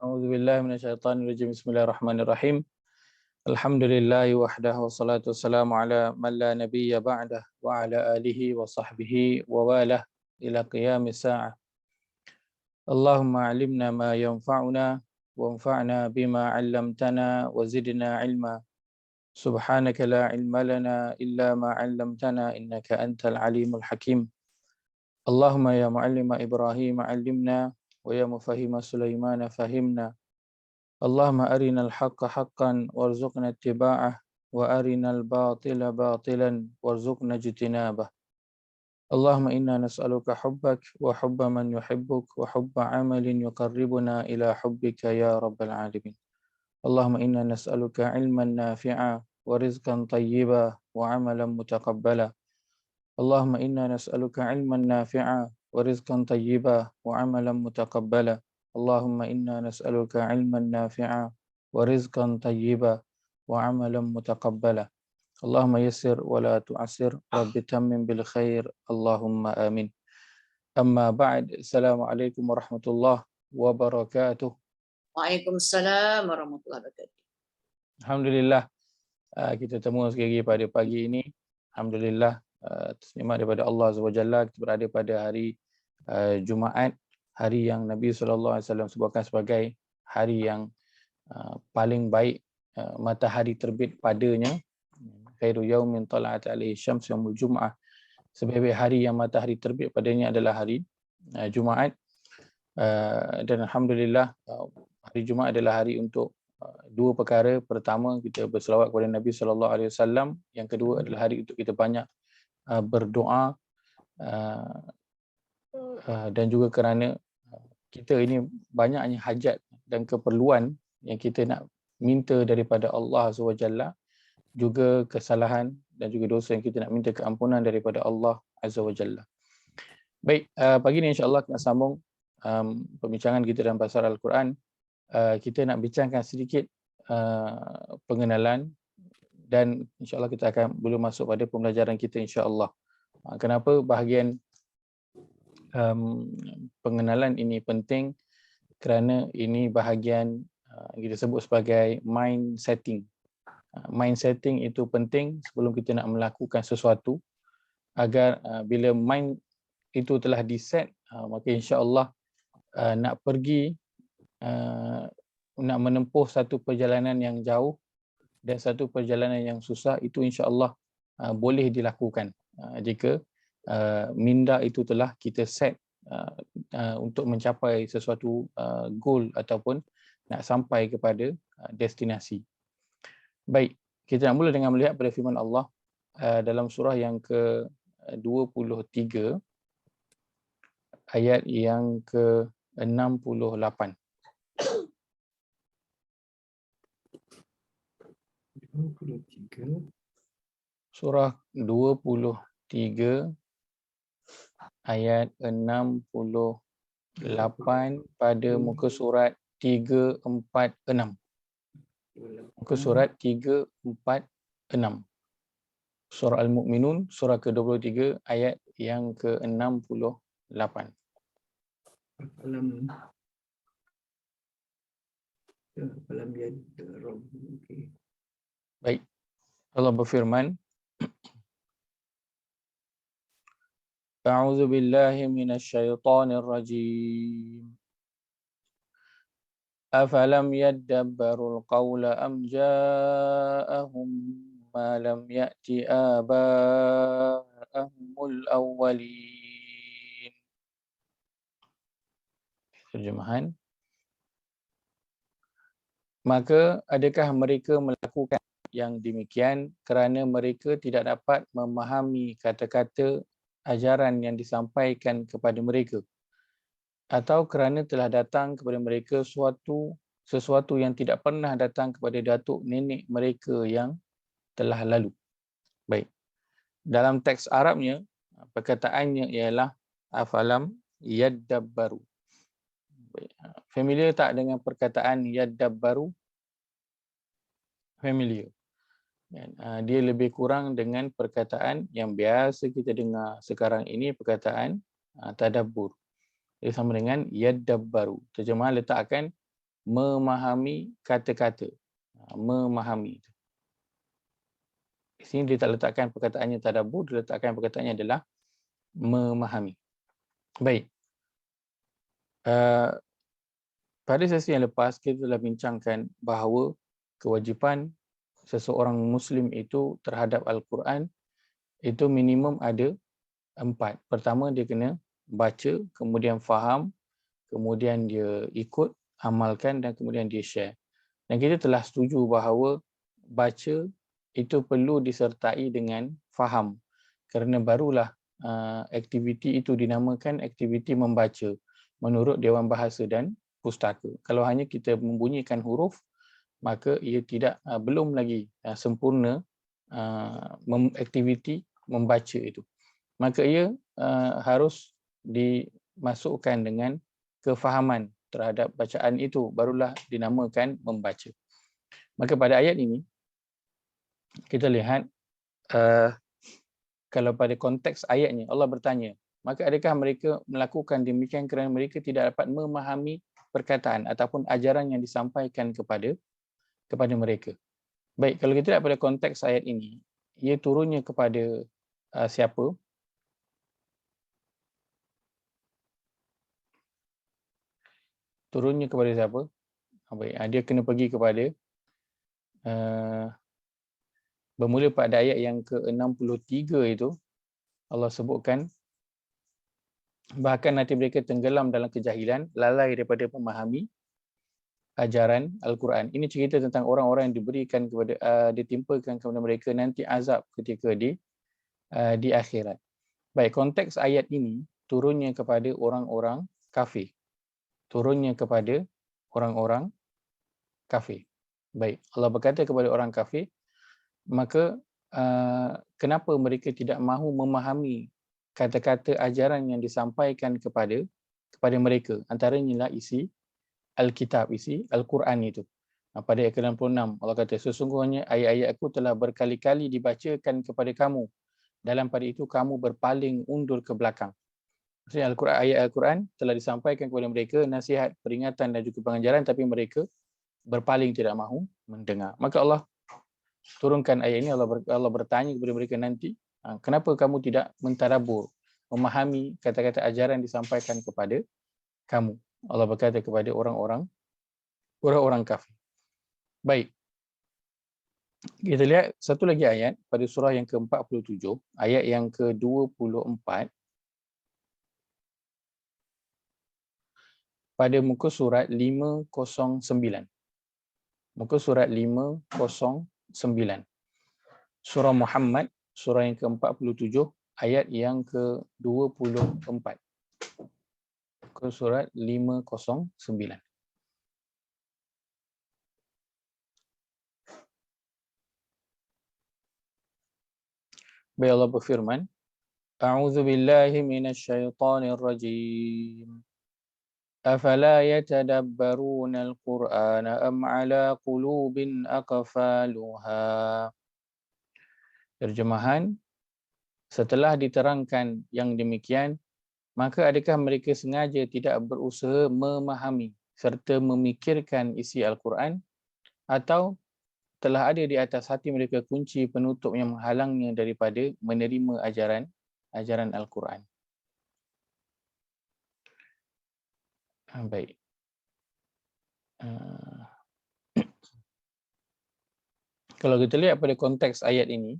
A'udzubillahi minasyaitonirrajim. Bismillahirrahmanirrahim. Alhamdulillahi wahdahu wassalatu wassalamu ala man la nabiyya ba'dah wa ala alihi wa sahbihi wa walah ila qiyamis sa'ah. Allahumma 'allimna ma yanfa'una wanfa'na bima 'allamtana wa zidna 'ilma. Subhanaka la 'ilma lana illa ma 'allamtana innaka antal alimul hakim. Allahumma ya mu'allima Ibrahim 'allimna wa ya mufahhima Sulaiman fahimna. Allahumma arinal haqqa haqqan warzuqna ittiba'ah wa arinal batila batilan warzuqna ijtinabah. Allahumma inna nas'aluka hubbak wa hubba man yuhibbuk wa hubba amalin yuqarribuna ila hubbika ya rabbal alamin. Allahumma inna nas'aluka ilman nafi'a wa rizqan tayyiba wa amalan mutaqabbala. Allahumma inna nas'aluka ilman nafi'a wa rizqan tayyiba wa amalan mutaqabbala. Allahumma inna nas'aluka ilman nafi'a wa rizqan tayyiba wa amalan mutaqabbala. Allahumma yassir wa la tu'assir, rabbi tammim bil khair, Allahumma amin. Amma ba'd, assalamualaikum warahmatullahi wabarakatuh. Waalaikumsalam warahmatullahi wabarakatuh. Alhamdulillah, kita temu sekali lagi pada pagi ini. Alhamdulillah, atas nikmat daripada Allah Azza wa Jalla, kita berada pada hari Jumaat, hari yang Nabi SAW sebutkan sebagai hari yang paling baik, matahari terbit padanya. Khairu yaumin tala'at alaihi syams yaumul jum'ah. Sebaik-baik hari yang matahari terbit padanya adalah hari Jumaat. Dan alhamdulillah, hari Jumaat adalah hari untuk dua perkara. Pertama, kita berselawat kepada Nabi SAW. Yang kedua adalah hari untuk kita banyak berdoa, dan juga kerana kita ini banyaknya hajat dan keperluan yang kita nak minta daripada Allah SWT, juga kesalahan dan juga dosa yang kita nak minta keampunan daripada Allah Azza wa Jalla. Baik, pagi ni insya-Allah kita sambung perbincangan kita dalam pasal Al-Quran. Kita nak bincangkan sedikit pengenalan dan insya-Allah kita akan belum masuk pada pembelajaran kita insya-Allah. Kenapa bahagian pengenalan ini penting? Kerana ini bahagian kita sebut sebagai mind setting. Mind setting itu penting sebelum kita nak melakukan sesuatu, agar bila mind itu telah diset, maka insya-Allah nak pergi, nak menempuh satu perjalanan yang jauh dan satu perjalanan yang susah, itu insya-Allah boleh dilakukan jika minda itu telah kita set untuk mencapai sesuatu goal ataupun nak sampai kepada destinasi. Baik, kita nak mula dengan melihat pada firman Allah dalam surah yang ke-23 ayat yang ke-68. Surah 23 ayat 68 pada muka surat 346. Muka surat 346. Surah Al-Mu'minun, surah ke-23 ayat yang ke-68. Baik. Allah berfirman, A'udzu billahi minasyaitonir rajim. Afalam yaddabbarul qawla am ja'ahum ma lam ya'ti aba'ahumul awwalin. Terjemahan. Maka adakah mereka melakukan yang demikian kerana mereka tidak dapat memahami kata-kata ajaran yang disampaikan kepada mereka, atau kerana telah datang kepada mereka sesuatu yang tidak pernah datang kepada datuk nenek mereka yang telah lalu. Baik. Dalam teks Arabnya, perkataannya ialah afalam yaddabbaru. Familiar tak dengan perkataan yaddabbaru? Familiar. Dia lebih kurang dengan perkataan yang biasa kita dengar sekarang ini, perkataan tadabbur. Dia sama dengan yaddabbaru. Terjemahan letakkan memahami kata-kata. Memahami. Di sini dia tak letakkan perkataannya tadabbur, dia letakkan perkataannya adalah memahami. Baik. Pada sesi yang lepas, kita telah bincangkan bahawa kewajipan seseorang Muslim itu terhadap Al-Quran itu minimum ada 4. Pertama, dia kena baca, kemudian faham, kemudian dia ikut, amalkan dan kemudian dia share. Dan kita telah setuju bahawa baca itu perlu disertai dengan faham, kerana barulah aktiviti itu dinamakan aktiviti membaca menurut Dewan Bahasa dan Pustaka. Kalau hanya kita membunyikan huruf, maka ia tidak belum lagi sempurna aktiviti membaca itu. Maka ia harus dimasukkan dengan kefahaman terhadap bacaan itu, barulah dinamakan membaca. Maka pada ayat ini kita lihat kalau pada konteks ayatnya Allah bertanya, maka adakah mereka melakukan demikian kerana mereka tidak dapat memahami perkataan ataupun ajaran yang disampaikan kepada mereka. Baik, kalau kita lihat pada konteks ayat ini, ia turunnya kepada siapa? Turunnya kepada siapa? Baik, dia kena pergi kepada bermula pada ayat yang ke-63 itu Allah sebutkan bahkan nanti mereka tenggelam dalam kejahilan, lalai daripada memahami ajaran Al-Quran. Ini cerita tentang orang-orang yang diberikan kepada ditimpakan kepada mereka nanti azab ketika di akhirat. Baik, konteks ayat ini turunnya kepada orang-orang kafir. Turunnya kepada orang-orang kafir. Baik, Allah berkata kepada orang kafir, maka kenapa mereka tidak mahu memahami kata-kata ajaran yang disampaikan kepada mereka? Antaranya isi Alkitab, isi Al-Quran itu. Pada ayat ke-66 Allah kata, sesungguhnya ayat-ayatku telah berkali-kali dibacakan kepada kamu, dalam pada itu kamu berpaling undur ke belakang. Maksudnya ayat Al-Quran telah disampaikan kepada mereka, nasihat, peringatan dan juga pengajaran, tapi mereka berpaling, tidak mahu mendengar. Maka Allah turunkan ayat ini. Allah bertanya kepada mereka nanti, kenapa kamu tidak mentadabbur, memahami kata-kata ajaran disampaikan kepada kamu? Allah berkata kepada orang-orang kafir. Baik, kita lihat satu lagi ayat pada surah yang ke-47, ayat yang ke-24 pada muka surat 509. Muka surat 509. Surah Muhammad, surah yang ke-47, ayat yang ke-24. Muka surat 509. Baik, Allah berfirman, A'udzu billahi minasyaitonir rajim. Afala yatadabbaruna al-Qur'ana am 'ala qulubin aqfaluha. Terjemahan, setelah diterangkan yang demikian, maka adakah mereka sengaja tidak berusaha memahami serta memikirkan isi Al-Quran, atau telah ada di atas hati mereka kunci penutup yang menghalangnya daripada menerima ajaran Al-Quran. Baik. Kalau kita lihat pada konteks ayat ini,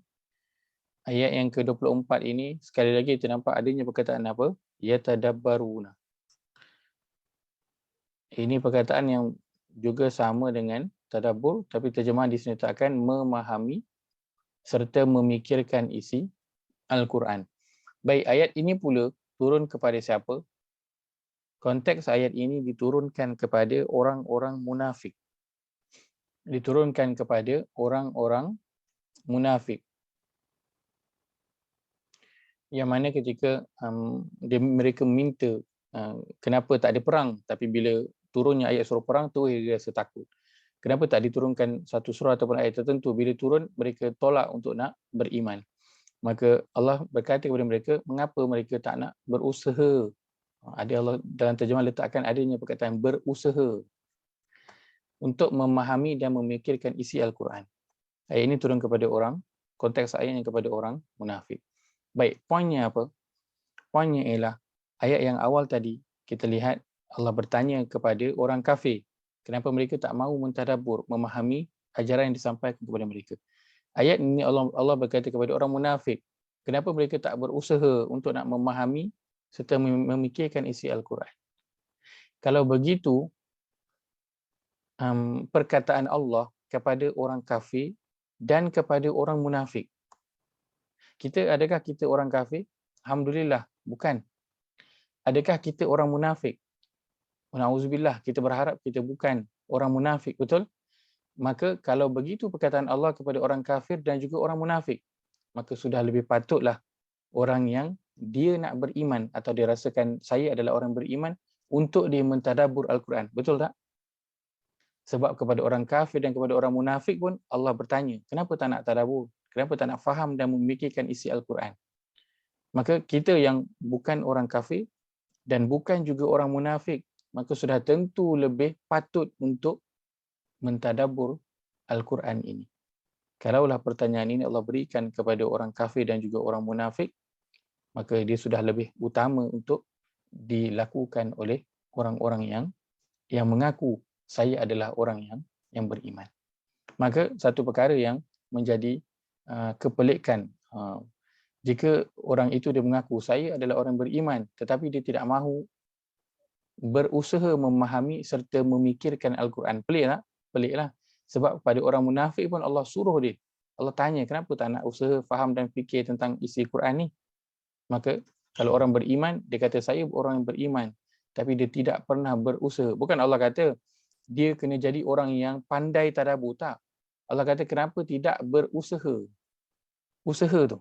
ayat yang ke-24 ini, sekali lagi kita nampak adanya perkataan apa? Yatadabbaruna. Ini perkataan yang juga sama dengan tadabbur, tapi terjemahan di sini letakkan memahami serta memikirkan isi Al-Quran. Baik, ayat ini pula turun kepada siapa? Konteks ayat ini diturunkan kepada orang-orang munafik. Diturunkan kepada orang-orang munafik. Yang mana ketika mereka minta kenapa tak ada perang, tapi bila turunnya ayat surah perang tu dia rasa takut. Kenapa tak diturunkan satu surah ataupun ayat tertentu? Bila turun mereka tolak untuk nak beriman. Maka Allah berkata kepada mereka, mengapa mereka tak nak berusaha? Ada Allah dalam terjemahan letakkan adanya perkataan berusaha. untuk memahami dan memikirkan isi Al-Quran. Ayat ini turun kepada orang, konteks ayatnya kepada orang munafik. Baik, poinnya apa? Poinnya ialah ayat yang awal tadi kita lihat Allah bertanya kepada orang kafir, kenapa mereka tak mahu mentadabbur, memahami ajaran yang disampaikan kepada mereka. Ayat ini Allah berkata kepada orang munafik, kenapa mereka tak berusaha untuk nak memahami serta memikirkan isi Al-Quran. Kalau begitu, perkataan Allah kepada orang kafir dan kepada orang munafik. Adakah kita orang kafir? Alhamdulillah, bukan. Adakah kita orang munafik? Na'udzubillah, kita berharap kita bukan orang munafik, betul? Maka kalau begitu perkataan Allah kepada orang kafir dan juga orang munafik, maka sudah lebih patutlah orang yang dia nak beriman atau dia rasakan saya adalah orang beriman untuk dia mentadabbur Al-Quran. Betul tak? Sebab kepada orang kafir dan kepada orang munafik pun Allah bertanya, kenapa tak nak tadabbur? Kenapa tak nak faham dan memikirkan isi Al-Quran? Maka kita yang bukan orang kafir dan bukan juga orang munafik, maka sudah tentu lebih patut untuk mentadabbur Al-Quran ini. Kalaulah pertanyaan ini Allah berikan kepada orang kafir dan juga orang munafik, maka dia sudah lebih utama untuk dilakukan oleh orang-orang yang mengaku saya adalah orang yang beriman. Maka satu perkara yang menjadi kepelikan, jika orang itu dia mengaku saya adalah orang beriman tetapi dia tidak mahu berusaha memahami serta memikirkan Al-Quran. Pelik tak? Peliklah. Sebab pada orang munafik pun Allah suruh dia. Allah tanya, kenapa tak nak usaha faham dan fikir tentang isi Quran ni? Maka kalau orang beriman, dia kata saya orang yang beriman. Tapi dia tidak pernah berusaha. Bukan Allah kata dia kena jadi orang yang pandai tadabbur, tak. Allah kata kenapa tidak berusaha. Usaha tu.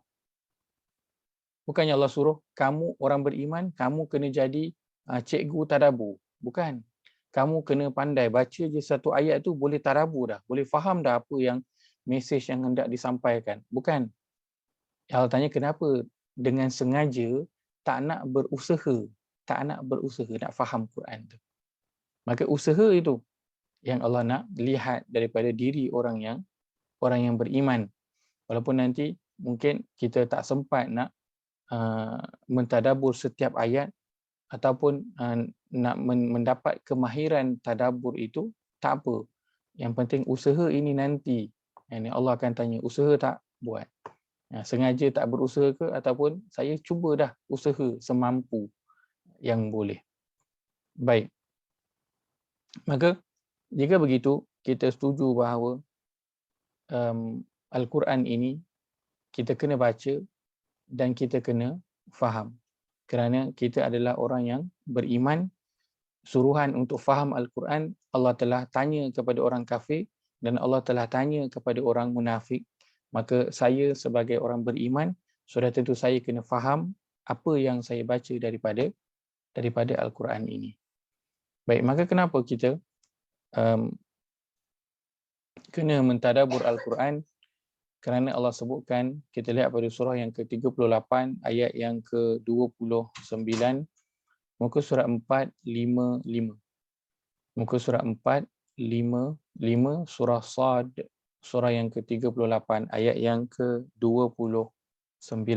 Bukannya Allah suruh kamu orang beriman, kamu kena jadi cikgu tadabbur. Bukan. Kamu kena pandai baca je satu ayat tu boleh tadabbur dah, boleh faham dah apa yang mesej yang hendak disampaikan. Bukan. Allah tanya kenapa dengan sengaja tak nak berusaha, nak faham Quran tu. Maka usaha itu yang Allah nak lihat daripada diri orang yang beriman. Walaupun nanti mungkin kita tak sempat nak mentadabbur setiap ayat ataupun nak mendapat kemahiran tadabbur itu, tak apa. Yang penting usaha ini nanti. Yang Allah akan tanya, usaha tak buat? Sengaja tak berusaha ke ataupun saya cuba dah usaha semampu yang boleh. Baik. Maka jika begitu, kita setuju bahawa Al-Quran ini kita kena baca dan kita kena faham. Kerana kita adalah orang yang beriman, suruhan untuk faham Al-Quran Allah telah tanya kepada orang kafir dan Allah telah tanya kepada orang munafik. Maka saya sebagai orang beriman, sudah tentu saya kena faham apa yang saya baca daripada Al-Quran ini. Baik, maka kenapa kita kena mentadabbur Al-Quran? Kerana Allah sebutkan, kita lihat pada surah yang ke-38 ayat yang ke-29, muka surat 455. Muka surat 455 surah Sad, surah yang ke-38 ayat yang ke-29.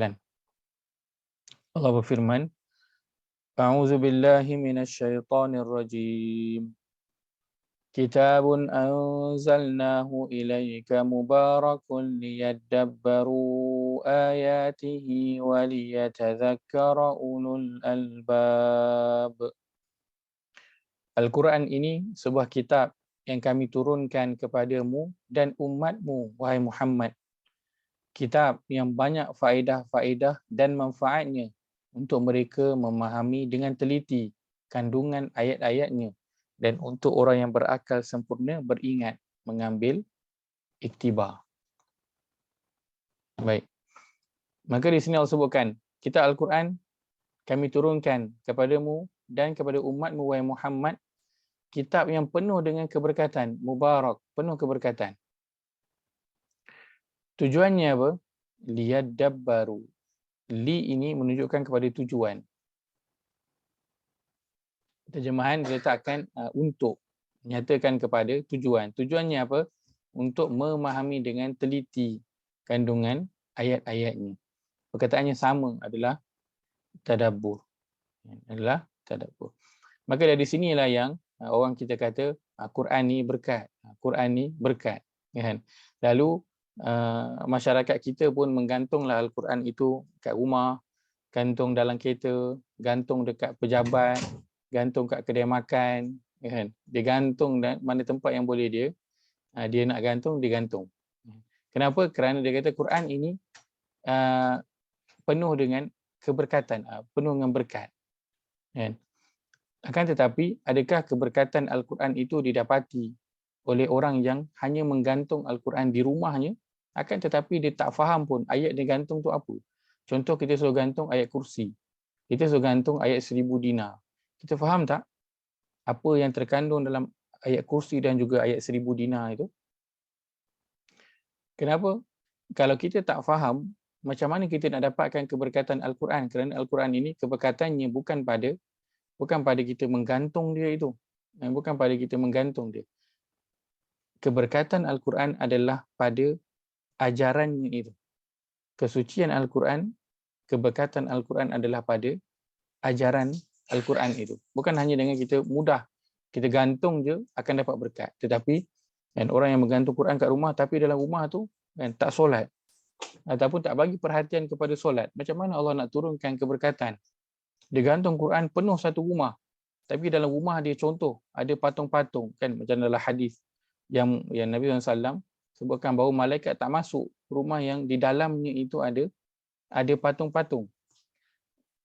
Allah berfirman, A'udzu billahi minasyaitonir rajim. Kitabun anzalnahu ilaika mubarakun liyadabbaru ayatihi wa liyatadhakkara ulul albab. Al-Quran ini sebuah kitab yang kami turunkan kepadamu dan umatmu, wahai Muhammad. Kitab yang banyak faedah-faedah dan manfaatnya untuk mereka memahami dengan teliti kandungan ayat-ayatnya dan untuk orang yang berakal sempurna beringat, mengambil iktibar. Baik. Maka di sini Allah sebutkan, kitab Al-Quran kami turunkan kepadamu dan kepada umatmu, wahai Muhammad, kitab yang penuh dengan keberkatan, mubarak, penuh keberkatan. Tujuannya apa? Liyadabbaru. Li ini menunjukkan kepada tujuan. Terjemahan diletakkan untuk. nyatakan kepada tujuan. Tujuannya apa? Untuk memahami dengan teliti kandungan ayat-ayatnya. Perkataannya sama, adalah tadabbur. Maka dari sinilah yang orang kita kata Quran ni berkat. Quran ni berkat. Kan? Lalu masyarakat kita pun menggantunglah Al-Quran itu kat rumah, gantung dalam kereta, gantung dekat pejabat, gantung kat kedai makan. Kan? Dia gantung mana tempat yang boleh dia nak gantung, dia gantung. Kenapa? Kerana dia kata Quran ini penuh dengan keberkatan, penuh dengan berkat. Kan? Akan tetapi, adakah keberkatan Al-Quran itu didapati oleh orang yang hanya menggantung Al-Quran di rumahnya, akan tetapi dia tak faham pun ayat dia gantung tu apa? Contoh, kita suruh gantung ayat kursi. Kita suruh gantung ayat 1000 dinar. Kita faham tak apa yang terkandung dalam ayat kursi dan juga ayat 1000 dinar itu? Kenapa? Kalau kita tak faham, macam mana kita nak dapatkan keberkatan Al-Quran? Kerana Al-Quran ini keberkatannya bukan pada kita menggantung dia itu. Bukan pada kita menggantung dia. Keberkatan Al-Quran adalah pada ajarannya itu. Kesucian Al-Quran, keberkatan Al-Quran adalah pada ajaran Al-Quran itu. Bukan hanya dengan kita mudah, kita gantung je akan dapat berkat. Tetapi kan, orang yang menggantung Quran kat rumah, tapi dalam rumah tu kan, tak solat. Ataupun tak bagi perhatian kepada solat. Macam mana Allah nak turunkan keberkatan? Dia gantung Quran penuh satu rumah. Tapi dalam rumah dia contoh, ada patung-patung. Kan macam dalam hadis yang Nabi SAW sebutkan bahawa malaikat tak masuk rumah yang di dalamnya itu ada patung-patung.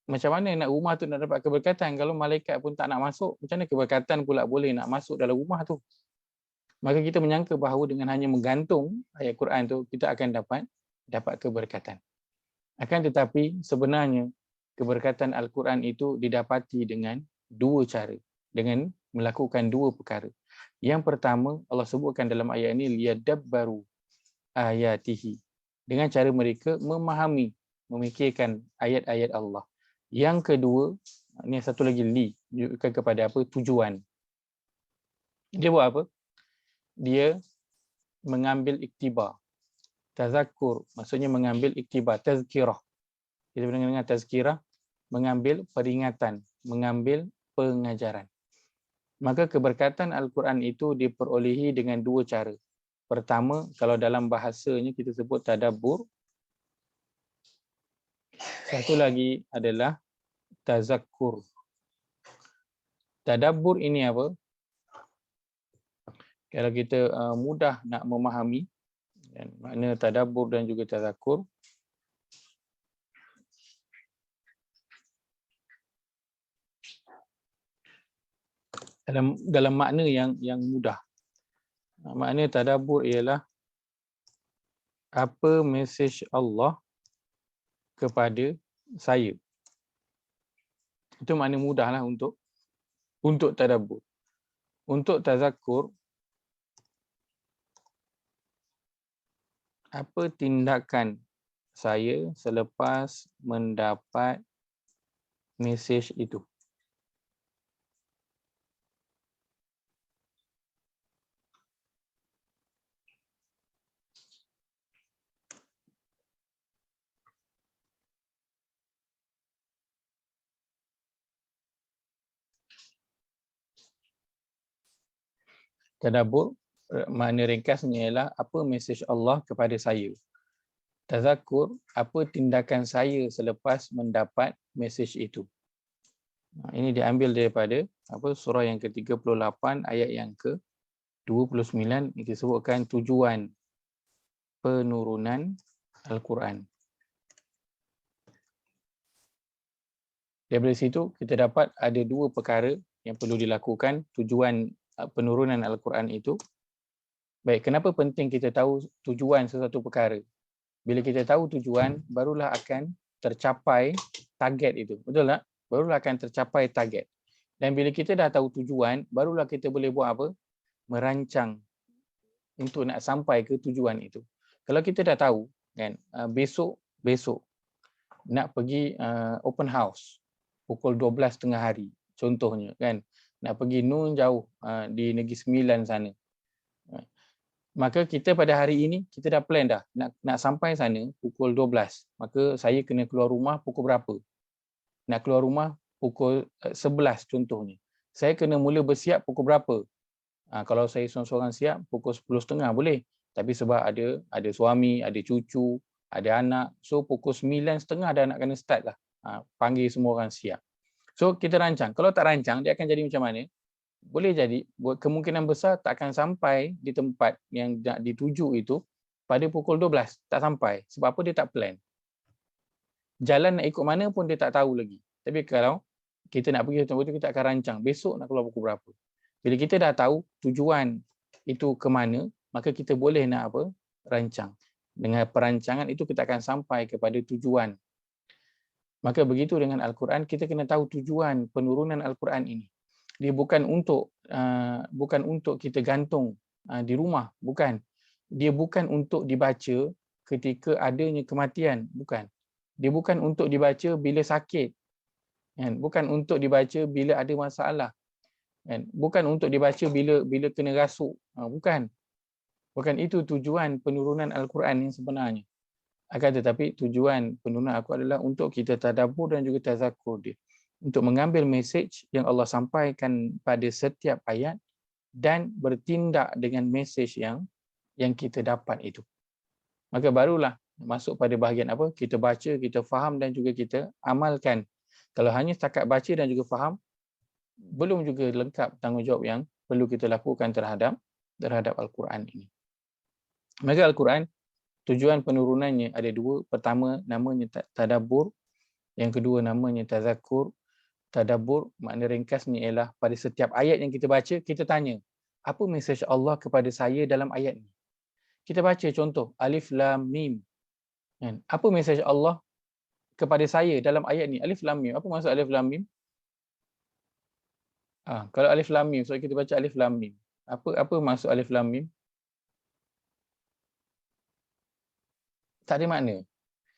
Macam mana nak rumah tu nak dapat keberkatan kalau malaikat pun tak nak masuk? Macam mana keberkatan pula boleh nak masuk dalam rumah tu? Maka kita menyangka bahawa dengan hanya menggantung ayat Quran tu, kita akan dapat keberkatan. Akan tetapi sebenarnya keberkatan Al-Quran itu didapati dengan dua cara. Dengan melakukan dua perkara. Yang pertama, Allah sebutkan dalam ayat ini, liyadabbaru ayatihi. Dengan cara mereka memahami, memikirkan ayat-ayat Allah. Yang kedua, ini satu lagi li, menunjukkan kepada apa? Tujuan. Dia buat apa? Dia mengambil iktibar. Tazakkur, maksudnya mengambil iktibar. Tazkirah. Kita dengan tazkirah, mengambil peringatan, mengambil pengajaran. Maka keberkatan Al-Quran itu diperolehi dengan dua cara. Pertama, kalau dalam bahasanya kita sebut tadabbur. Satu lagi adalah tazakkur. Tadabbur ini apa? Kalau kita mudah nak memahami makna tadabbur dan juga tazakkur, dalam makna yang mudah. Makna tadabbur ialah apa mesej Allah kepada saya. Itu makna mudahlah untuk tadabbur. Untuk tazakkur, apa tindakan saya selepas mendapat mesej itu. Tadabbur, makna ringkasnya ialah apa mesej Allah kepada saya. Tazakkur, apa tindakan saya selepas mendapat mesej itu. Ini diambil daripada surah yang ke-38 ayat yang ke-29, yang disebutkan tujuan penurunan Al-Quran. Dari situ kita dapat ada dua perkara yang perlu dilakukan tujuan penurunan Al-Quran itu. Baik, kenapa penting kita tahu tujuan sesuatu perkara? Bila kita tahu tujuan, barulah akan tercapai target itu. Betul tak? Barulah akan tercapai target. Dan bila kita dah tahu tujuan, barulah kita boleh buat apa? Merancang untuk nak sampai ke tujuan itu. Kalau kita dah tahu, kan, besok nak pergi open house pukul 12 tengah hari, contohnya, kan. nak pergi Nun jauh, di Negeri Sembilan sana. Maka kita pada hari ini kita dah plan dah nak sampai sana pukul 12. Maka saya kena keluar rumah pukul berapa? Nak keluar rumah pukul 11 contohnya. Saya kena mula bersiap pukul berapa? Kalau saya seorang-seorang siap pukul 10.30 boleh. Tapi sebab ada suami, ada cucu, ada anak. So pukul 9.30 dah nak kena start lah. Panggil semua orang siap. So kita rancang. Kalau tak rancang dia akan jadi macam mana? Boleh jadi kemungkinan besar tak akan sampai di tempat yang nak dituju itu pada pukul 12. Tak sampai. Sebab apa? Dia tak plan. Jalan nak ikut mana pun dia tak tahu lagi. Tapi kalau kita nak pergi tempat itu, kita akan rancang. Besok nak keluar pukul berapa. Bila kita dah tahu tujuan itu ke mana, maka kita boleh nak apa? Rancang. Dengan perancangan itu kita akan sampai kepada tujuan. Maka begitu dengan Al-Quran, kita kena tahu tujuan penurunan Al-Quran ini. Dia bukan untuk kita gantung di rumah, bukan. Dia bukan untuk dibaca ketika adanya kematian, bukan. Dia bukan untuk dibaca bila sakit, kan? Bukan untuk dibaca bila ada masalah, kan? Bukan untuk dibaca bila kena rasuk, bukan. Bukan itu tujuan penurunan Al-Quran yang sebenarnya. Akan tetapi tujuan penurunan Al-Quran adalah untuk kita tadabbur dan juga tazakur dia. Untuk mengambil mesej yang Allah sampaikan pada setiap ayat dan bertindak dengan mesej yang kita dapat itu. Maka barulah masuk pada bahagian apa? Kita baca, kita faham dan juga kita amalkan. Kalau hanya setakat baca dan juga faham, belum juga lengkap tanggungjawab yang perlu kita lakukan terhadap Al-Quran ini. Maka Al-Quran, tujuan penurunannya ada dua. Pertama, namanya tadabbur. Yang kedua, namanya tazakur. Tadabbur, makna ringkasnya ialah pada setiap ayat yang kita baca, kita tanya, apa mesej Allah kepada saya dalam ayat ini? Kita baca contoh, Alif Lam Mim. Apa mesej Allah kepada saya dalam ayat ini? Alif Lam Mim. Apa maksud Alif Lam Mim? Kalau Alif Lam Mim, so kita baca Alif Lam Mim. Apa maksud Alif Lam Mim? Tak ada makna.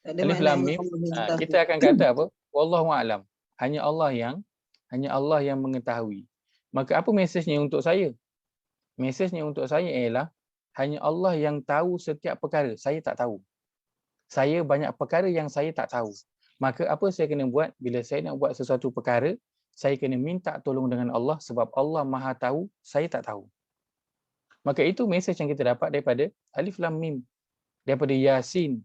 Alif Lam Mim, kita akan kata apa? Wallahu a'lam. Hanya Allah yang mengetahui. Maka apa mesejnya untuk saya? Mesejnya untuk saya ialah hanya Allah yang tahu setiap perkara. Saya tak tahu. Saya banyak perkara yang saya tak tahu. Maka apa saya kena buat? Bila saya nak buat sesuatu perkara, saya kena minta tolong dengan Allah sebab Allah Maha tahu, saya tak tahu. Maka itu mesej yang kita dapat daripada Alif Lam Mim, daripada Yasin,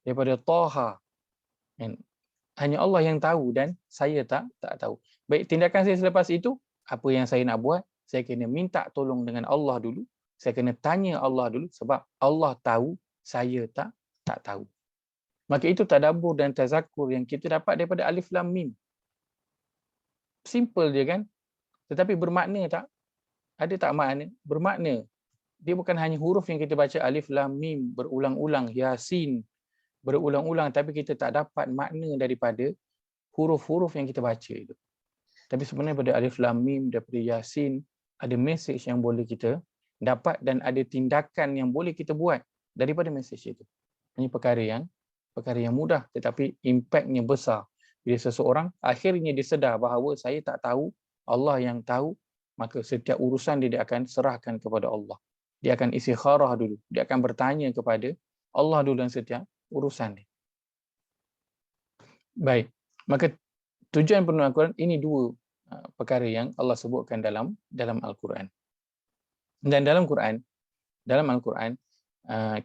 daripada Taha. Hanya Allah yang tahu dan saya tak tahu. Baik, tindakan saya selepas itu, apa yang saya nak buat? Saya kena minta tolong dengan Allah dulu. Saya kena tanya Allah dulu sebab Allah tahu, saya tak tahu. Maka itu tadabbur dan tazakur yang kita dapat daripada Alif Lam Mim. Simple je kan? Tetapi bermakna tak? Ada tak makna? Bermakna. Dia bukan hanya huruf yang kita baca Alif Lam Mim berulang-ulang, Yasin berulang-ulang, tapi kita tak dapat makna daripada huruf-huruf yang kita baca itu. Tapi sebenarnya pada Alif Lam Mim, daripada Yasin, ada mesej yang boleh kita dapat dan ada tindakan yang boleh kita buat daripada mesej itu. Ini perkara yang mudah tetapi impaknya besar. Bila seseorang akhirnya disedar bahawa saya tak tahu, Allah yang tahu, maka setiap urusan dia akan serahkan kepada Allah. Dia akan istikharah dulu. Dia akan bertanya kepada Allah dulu dalam setiap urusan dia. Baik, maka tujuan penurunan Al-Quran ini dua perkara yang Allah sebutkan dalam Al-Quran. Dan dalam Al-Quran,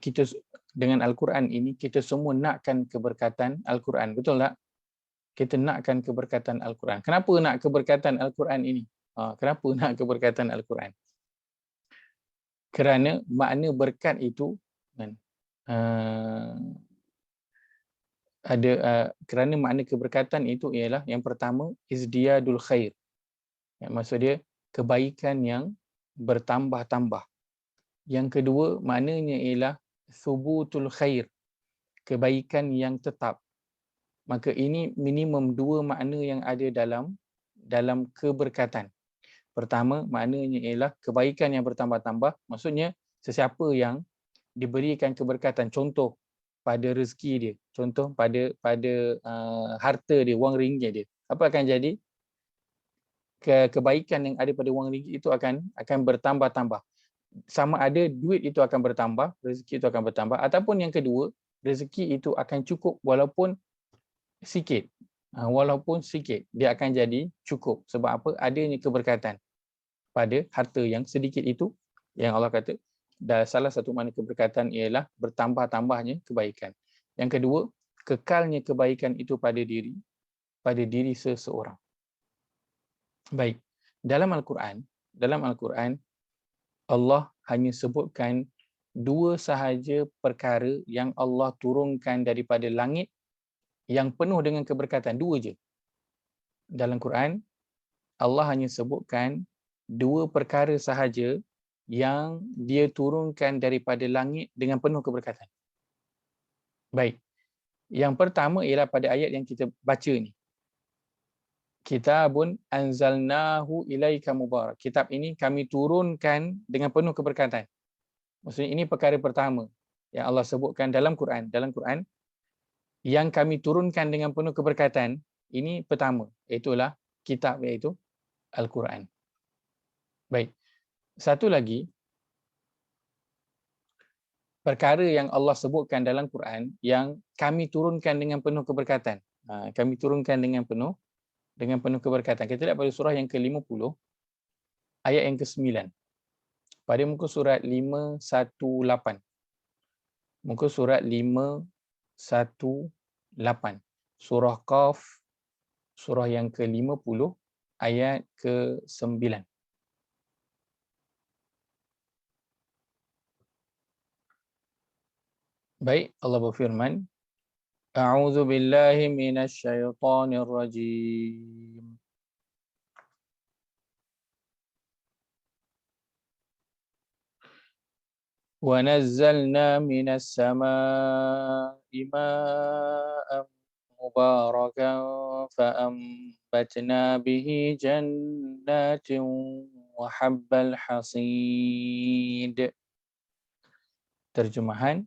kita dengan Al-Quran ini kita semua nakkan keberkatan Al-Quran, betul tak? Kita nakkan keberkatan Al-Quran. Kenapa nak keberkatan Al-Quran ini? Kenapa nak keberkatan Al-Quran? Kerana makna berkat itu kan, kerana makna keberkatan itu ialah yang pertama izdiyadul khair. Maksud dia kebaikan yang bertambah-tambah. Yang kedua maknanya ialah subutul khair, kebaikan yang tetap. Maka ini minimum dua makna yang ada dalam keberkatan. Pertama maknanya ialah kebaikan yang bertambah-tambah. Maksudnya sesiapa yang diberikan keberkatan, contoh pada rezeki dia, contoh pada harta dia, wang ringgit dia, apa akan jadi? kebaikan yang ada pada wang ringgit itu akan bertambah-tambah. Sama ada duit itu akan bertambah, rezeki itu akan bertambah, ataupun yang kedua, rezeki itu akan cukup walaupun sikit. Walaupun sikit, dia akan jadi cukup. Sebab apa? Adanya keberkatan pada harta yang sedikit itu, yang Allah kata, dan salah satu makna keberkatan ialah bertambah-tambahnya kebaikan. Yang kedua, kekalnya kebaikan itu pada diri seseorang. Baik, dalam Al-Quran, Allah hanya sebutkan dua sahaja perkara yang Allah turunkan daripada langit yang penuh dengan keberkatan. Dua je. Dalam Quran, Allah hanya sebutkan dua perkara sahaja yang dia turunkan daripada langit dengan penuh keberkatan. Baik. Yang pertama ialah pada ayat yang kita baca ni. Kitabun anzalnahu ilaika mubarak. Kitab ini kami turunkan dengan penuh keberkatan. Maksudnya ini perkara pertama yang Allah sebutkan dalam Quran. Dalam Quran, yang kami turunkan dengan penuh keberkatan, ini pertama. Itulah kitab, iaitu Al-Quran. Baik. Satu lagi, perkara yang Allah sebutkan dalam Quran yang kami turunkan dengan penuh keberkatan. Kami turunkan dengan penuh keberkatan. Kita lihat pada surah yang ke-50, ayat yang ke-9. Pada muka surat 518. Muka surat 518. Surah Qaf, surah yang ke-50, ayat ke-9. Baik, Allah berfirman, A'udzu billahi minasyaitonir rajim. Wa nazzalna minas samaa'i ma'an mubarakan fa'ambatna bihi jannatin wa habbal hasid. Terjemahan,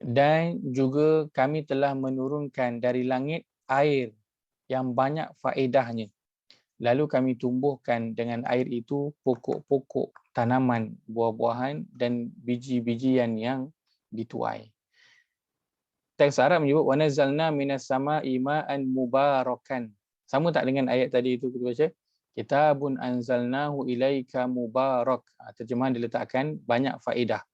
dan juga kami telah menurunkan dari langit air yang banyak faedahnya. Lalu kami tumbuhkan dengan air itu pokok-pokok tanaman, buah-buahan dan biji-bijian yang dituai. Teks Arab menyebut wa nazzalna minas sama'i ma'an mubarakan. Sama tak dengan ayat tadi itu kita baca? Kitabun anzalnahu ilaika mubarak. Terjemahan diletakkan banyak faedah.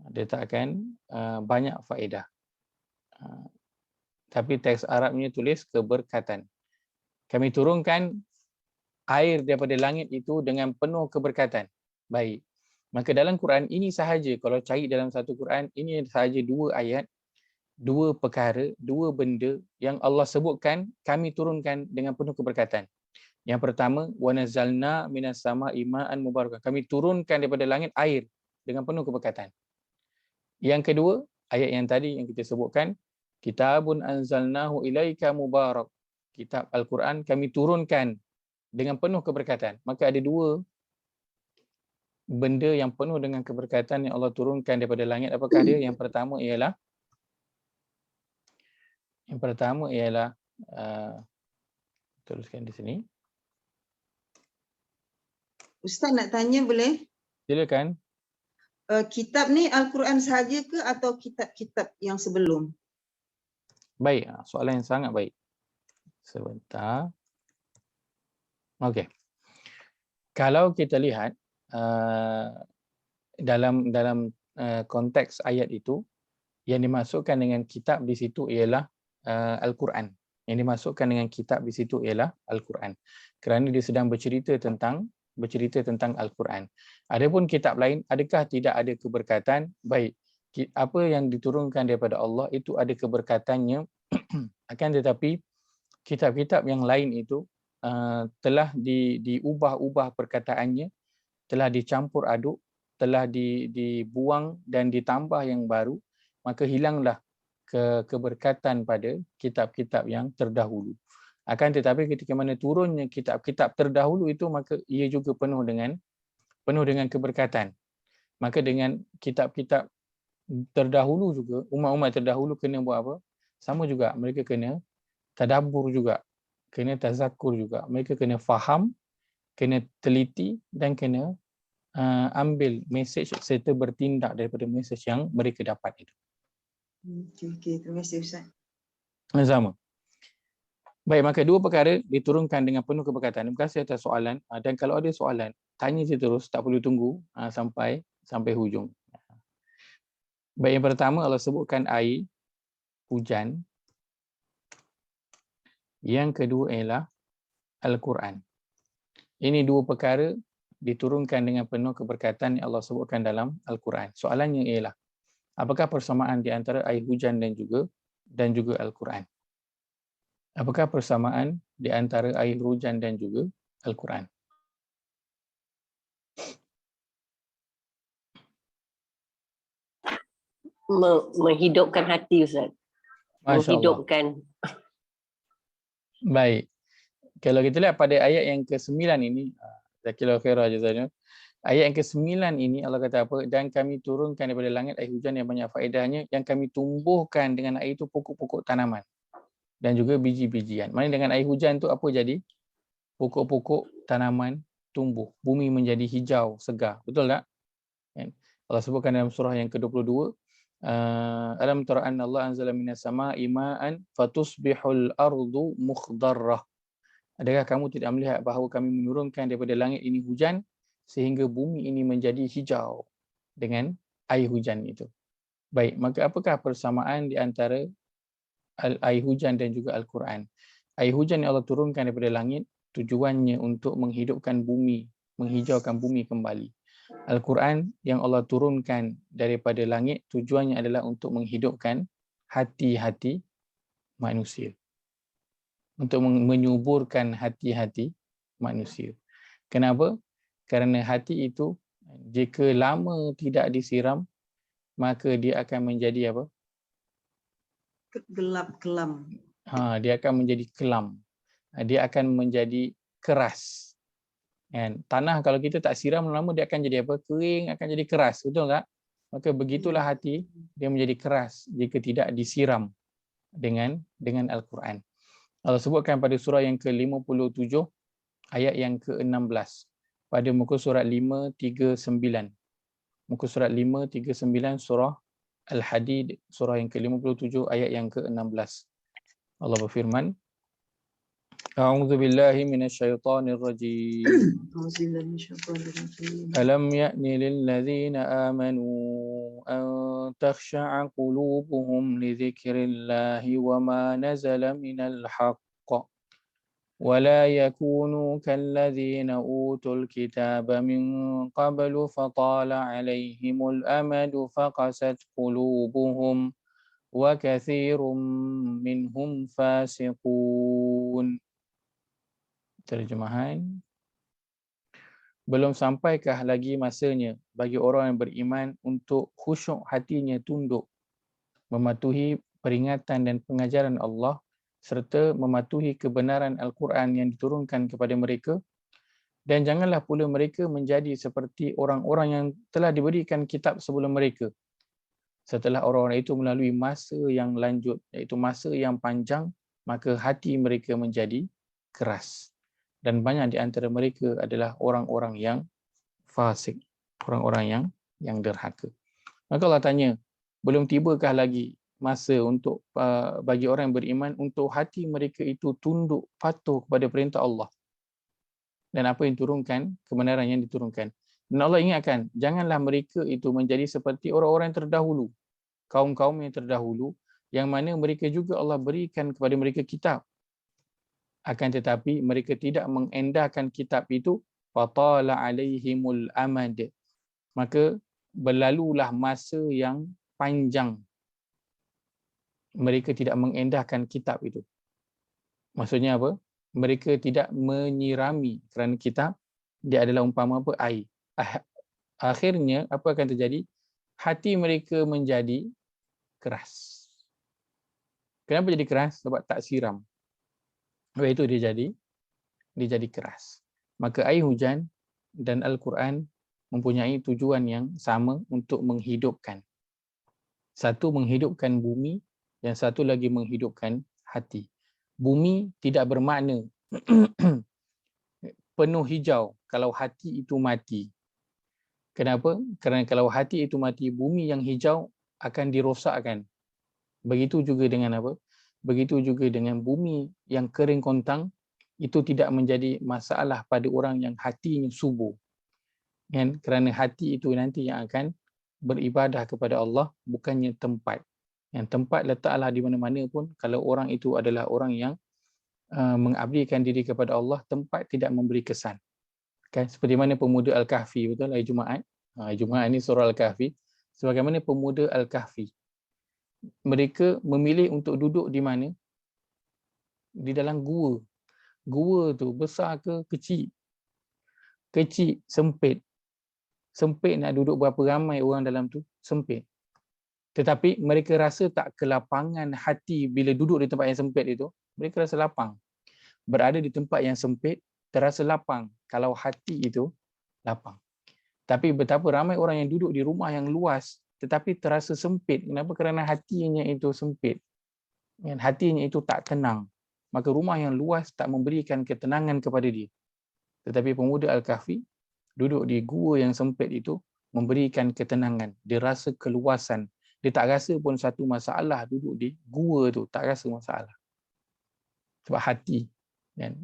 Diletakkan banyak faedah. Tapi teks Arabnya tulis keberkatan. Kami turunkan air daripada langit itu dengan penuh keberkatan. Baik. Maka dalam Quran ini sahaja, kalau cari dalam satu Quran, ini sahaja dua ayat, dua perkara, dua benda yang Allah sebutkan kami turunkan dengan penuh keberkatan. Yang pertama, wa nazzalna minas sama'i ma'an mubarakan. Kami turunkan daripada langit air dengan penuh keberkatan. Yang kedua, ayat yang tadi yang kita sebutkan, Kitabun anzalnahu ilaika mubarak. Kitab Al-Quran kami turunkan dengan penuh keberkatan. Maka ada dua benda yang penuh dengan keberkatan yang Allah turunkan daripada langit. Apakah dia? Yang pertama ialah tuliskan di sini. Ustaz nak tanya boleh? Silakan. Kitab ni Al-Quran sahaja ke atau kitab-kitab yang sebelum? Baik, soalan yang sangat baik. Sebentar. Okey. Kalau kita lihat dalam konteks ayat itu, yang dimasukkan dengan kitab di situ ialah Al-Quran. Yang dimasukkan dengan kitab di situ ialah Al-Quran. Kerana dia sedang bercerita tentang Al-Quran. Adapun kitab lain, adakah tidak ada keberkatan? Baik. Apa yang diturunkan daripada Allah itu ada keberkatannya. Akan tetapi kitab-kitab yang lain itu telah diubah-ubah perkataannya, telah dicampur aduk, telah dibuang dan ditambah yang baru, maka hilanglah keberkatan pada kitab-kitab yang terdahulu. Akan tetapi ketika mana turunnya kitab-kitab terdahulu itu, maka ia juga penuh dengan keberkatan. Maka dengan kitab-kitab terdahulu juga, umat-umat terdahulu kena buat apa? Sama juga, mereka kena tadabbur juga. kena tazakur juga. Mereka kena faham, kena teliti dan kena ambil mesej serta bertindak daripada mesej yang mereka dapat itu. Okey, terima kasih Ustaz. Sama. Baik, maka dua perkara diturunkan dengan penuh keberkatan. Terima kasih atas soalan. Dan kalau ada soalan, tanya je terus, tak perlu tunggu sampai hujung. Baik, yang pertama Allah sebutkan air hujan. Yang kedua ialah Al-Quran. Ini dua perkara diturunkan dengan penuh keberkatan yang Allah sebutkan dalam Al-Quran. Soalannya ialah, apakah persamaan di antara air hujan dan juga Al-Quran? Apakah persamaan di antara air hujan dan juga Al-Quran? Menghidupkan hati, Ustaz. Masya Allah. Menghidupkan. Baik. Kalau kita lihat pada ayat yang ke-9 ini, Zakillah khairah jazanya. Ayat yang ke-9 ini Allah kata apa? Dan kami turunkan daripada langit air hujan yang banyak faedahnya, yang kami tumbuhkan dengan air itu pokok-pokok tanaman dan juga biji-bijian. Maksudnya dengan air hujan tu apa jadi? Pokok-pokok tanaman tumbuh, bumi menjadi hijau, segar. Betul tak? Allah sebutkan dalam surah yang ke-22, alam tara anna Allah anzala minas sama'i ma'an fatusbihul ardu mukhdarrah. Adakah kamu tidak melihat bahawa kami menurunkan daripada langit ini hujan sehingga bumi ini menjadi hijau dengan air hujan itu? Baik, maka apakah persamaan di antara air hujan dan juga Al-Quran? Air hujan yang Allah turunkan daripada langit tujuannya untuk menghidupkan bumi, menghijaukan bumi kembali. Al-Quran yang Allah turunkan daripada langit tujuannya adalah untuk menghidupkan hati-hati manusia. Untuk menyuburkan hati-hati manusia. Kenapa? Kerana hati itu jika lama tidak disiram, maka dia akan menjadi apa? Gelap, kelam. Dia akan menjadi kelam. Dia akan menjadi keras. Kan? Tanah kalau kita tak siram lama dia akan jadi apa? Kering, akan jadi keras. Betul tak? Maka begitulah hati, dia menjadi keras jika tidak disiram dengan Al-Quran. Allah sebutkan pada surah yang ke-57 ayat yang ke-16 pada muka surat 539. Muka surat 539 surah Al-Hadid, surah yang ke-57 ayat yang ke-16. Allah berfirman, A'udzu billahi minasyaitonir rajim. Alam ya'ni lil ladzina amanu an takhsha'a qulubuhum li dzikrillahi wa ma nazala minal haqq wa la yakunu kalladzina utul kitaba min qablu fatala 'alaihimul amadu faqasat qulubuhum wa katsirum minhum fasiqun. Terjemahan, belum sampaikah lagi masanya bagi orang yang beriman untuk khusyuk hatinya tunduk, mematuhi peringatan dan pengajaran Allah serta mematuhi kebenaran Al-Quran yang diturunkan kepada mereka, dan janganlah pula mereka menjadi seperti orang-orang yang telah diberikan kitab sebelum mereka. Setelah orang-orang itu melalui masa yang lanjut, iaitu masa yang panjang, maka hati mereka menjadi keras. Dan banyak di antara mereka adalah orang-orang yang fasik, orang-orang yang derhaka. Maka Allah tanya, belum tibakah lagi masa untuk bagi orang yang beriman untuk hati mereka itu tunduk patuh kepada perintah Allah dan apa yang diturunkan, kebenaran yang diturunkan. Dan Allah ingatkan, janganlah mereka itu menjadi seperti orang-orang yang terdahulu, kaum-kaum yang terdahulu, yang mana mereka juga Allah berikan kepada mereka kitab. Akan tetapi mereka tidak mengendahkan kitab itu, fatala alaihimul amad, maka berlalulah masa yang panjang mereka tidak mengendahkan kitab itu. Maksudnya apa? Mereka tidak menyirami, kerana kitab dia adalah umpama apa? Air. Akhirnya apa akan terjadi? Hati mereka menjadi keras. Kenapa jadi keras? Sebab tak siram. Sebab itu dia jadi keras. Maka air hujan dan Al-Quran mempunyai tujuan yang sama untuk menghidupkan. Satu menghidupkan bumi, yang satu lagi menghidupkan hati. bumi tidak bermakna penuh hijau kalau hati itu mati. Kenapa? Kerana kalau hati itu mati, bumi yang hijau akan dirosakkan. Begitu juga dengan apa? Begitu juga dengan bumi yang kering kontang, itu tidak menjadi masalah pada orang yang hatinya subur. Kan? Kerana hati itu nanti yang akan beribadah kepada Allah, bukannya tempat. Yang tempat letaklah di mana-mana pun, kalau orang itu adalah orang yang mengabdikan diri kepada Allah, tempat tidak memberi kesan. Kan? Seperti mana pemuda Al-Kahfi, betul? Hari Jumaat. Hari Jumaat ni surah Al-Kahfi. Sebagaimana pemuda Al-Kahfi, mereka memilih untuk duduk di mana? Di dalam gua. Gua tu besar ke kecil? Kecil, sempit. Sempit nak duduk berapa ramai orang dalam tu? Sempit. Tetapi mereka rasa tak kelapangan hati bila duduk di tempat yang sempit itu. Mereka rasa lapang. Berada di tempat yang sempit, terasa lapang kalau hati itu lapang. Tapi betapa ramai orang yang duduk di rumah yang luas tetapi terasa sempit. Kenapa? Kerana hatinya itu sempit. Hatinya itu tak tenang. Maka rumah yang luas tak memberikan ketenangan kepada dia. Tetapi pemuda Al-Kahfi duduk di gua yang sempit itu memberikan ketenangan. Dia rasa keluasan. Dia tak rasa pun satu masalah duduk di gua tu. Tak rasa masalah. Sebab hati.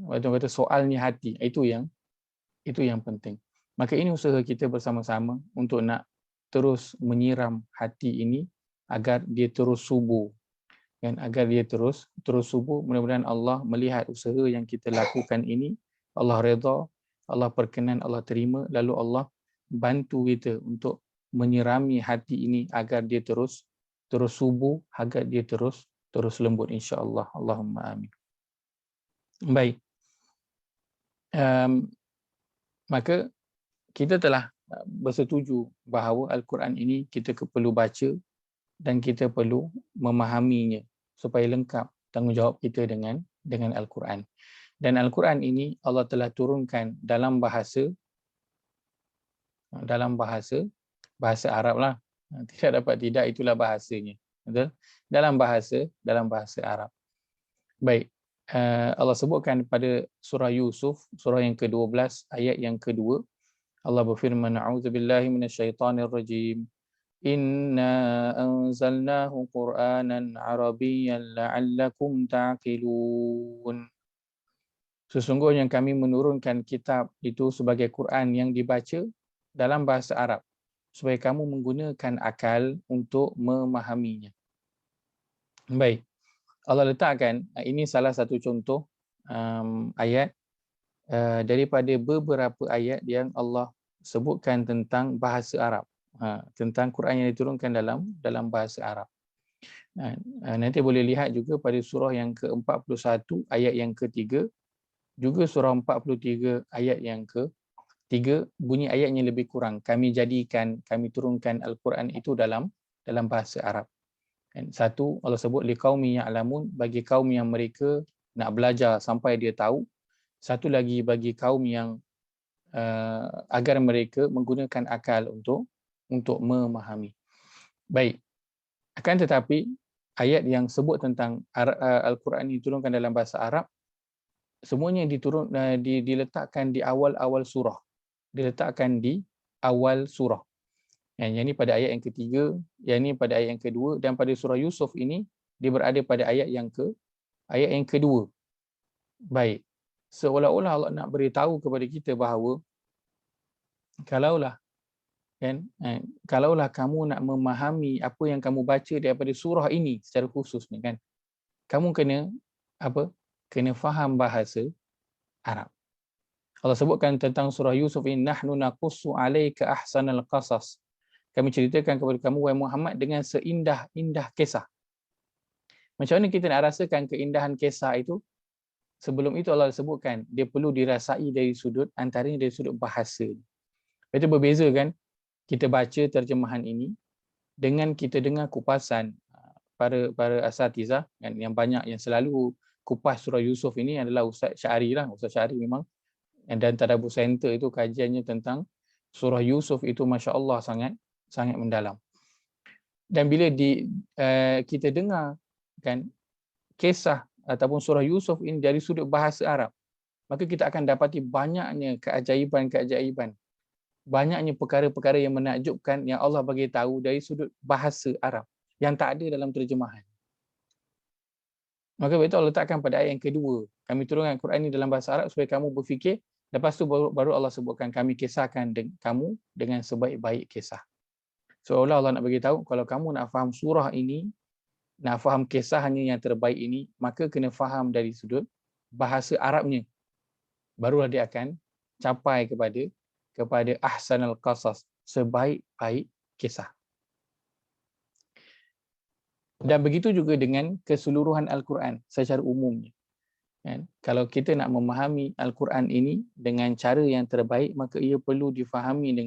Waktu kata soalnya hati. Itu yang penting. Maka ini usaha kita bersama-sama untuk nak terus menyiram hati ini agar dia terus subur. Agar dia terus subur. Mudah-mudahan Allah melihat usaha yang kita lakukan ini, Allah redha, Allah perkenan, Allah terima, lalu Allah bantu kita untuk menyirami hati ini agar dia terus subur, agar dia terus lembut, insya-Allah. Allahumma amin. Baik. Maka kita telah bersetuju bahawa Al-Quran ini kita perlu baca dan kita perlu memahaminya supaya lengkap tanggungjawab kita dengan Al-Quran. Dan Al-Quran ini Allah telah turunkan dalam bahasa Arab lah. Tidak dapat tidak, itulah bahasanya. Betul? Dalam bahasa Arab. Baik. Allah sebutkan pada surah Yusuf, surah yang ke-12, ayat yang kedua. Allah berfirman, a'udzubillahi minasyaitonir rajim. Inna anzalnahu Qur'anan Arabiyyan la'allakum ta'qilun. Sesungguhnya kami menurunkan kitab itu sebagai Quran yang dibaca dalam bahasa Arab supaya kamu menggunakan akal untuk memahaminya. Baik. Allah letakkan, ini salah satu contoh ayat daripada beberapa ayat yang Allah sebutkan tentang bahasa Arab, tentang Quran yang diturunkan dalam bahasa Arab. Nanti boleh lihat juga pada surah yang ke-41 ayat yang ke-3, juga surah 43 ayat yang ke-3, bunyi ayatnya lebih kurang. Kami turunkan Al-Quran itu dalam bahasa Arab. Satu, Allah sebut liqaumi ya'lamun, bagi kaum yang mereka nak belajar sampai dia tahu. Satu lagi bagi kaum yang agar mereka menggunakan akal untuk memahami. Baik. Akan tetapi ayat yang sebut tentang Al-Quran ini diturunkan dalam bahasa Arab, semuanya diletakkan di awal-awal surah. Diletakkan di awal surah. Yang ini pada ayat yang ketiga, yang ini pada ayat yang kedua, dan pada surah Yusuf ini dia berada pada ayat yang kedua. Baik. Seolah-olah Allah nak beritahu kepada kita bahawa kalaulah kamu nak memahami apa yang kamu baca daripada surah ini secara khusus ni kan, kamu kena faham bahasa Arab. Allah sebutkan tentang surah Yusuf ini, nahnu naqussu alayka ahsanal qasas. Kami ceritakan kepada kamu wahai Muhammad dengan seindah-indah kisah. Macam mana kita nak rasakan keindahan kisah itu? Sebelum itu Allah sebutkan dia perlu dirasai dari sudut, antaranya dari sudut bahasa. Itu berbeza kan kita baca terjemahan ini dengan kita dengar kupasan para asatizah kan, yang banyak yang selalu kupas surah Yusuf ini adalah Ustaz Syari lah. Ustaz Syari memang, dan Tadabbur Center itu kajiannya tentang surah Yusuf itu masya-Allah sangat mendalam. Dan bila kita dengar kan kisah ataupun surah Yusuf ini dari sudut bahasa Arab, maka kita akan dapati banyaknya keajaiban-keajaiban, banyaknya perkara-perkara yang menakjubkan yang Allah bagi tahu dari sudut bahasa Arab yang tak ada dalam terjemahan. Maka betul Allah letakkan pada ayat yang kedua, kami turunkan Quran ini dalam bahasa Arab supaya kamu berfikir. Lepas tu baru Allah sebutkan kami kisahkan kamu dengan sebaik-baik kisah. Seolah Allah nak bagi tahu kalau kamu nak faham surah ini, nak faham kisahnya yang terbaik ini, maka kena faham dari sudut bahasa Arabnya. Barulah dia akan capai kepada ahsanal qasas, sebaik-baik kisah. Dan begitu juga dengan keseluruhan Al-Quran secara umumnya. Kan? Kalau kita nak memahami Al-Quran ini dengan cara yang terbaik, maka ia perlu difahami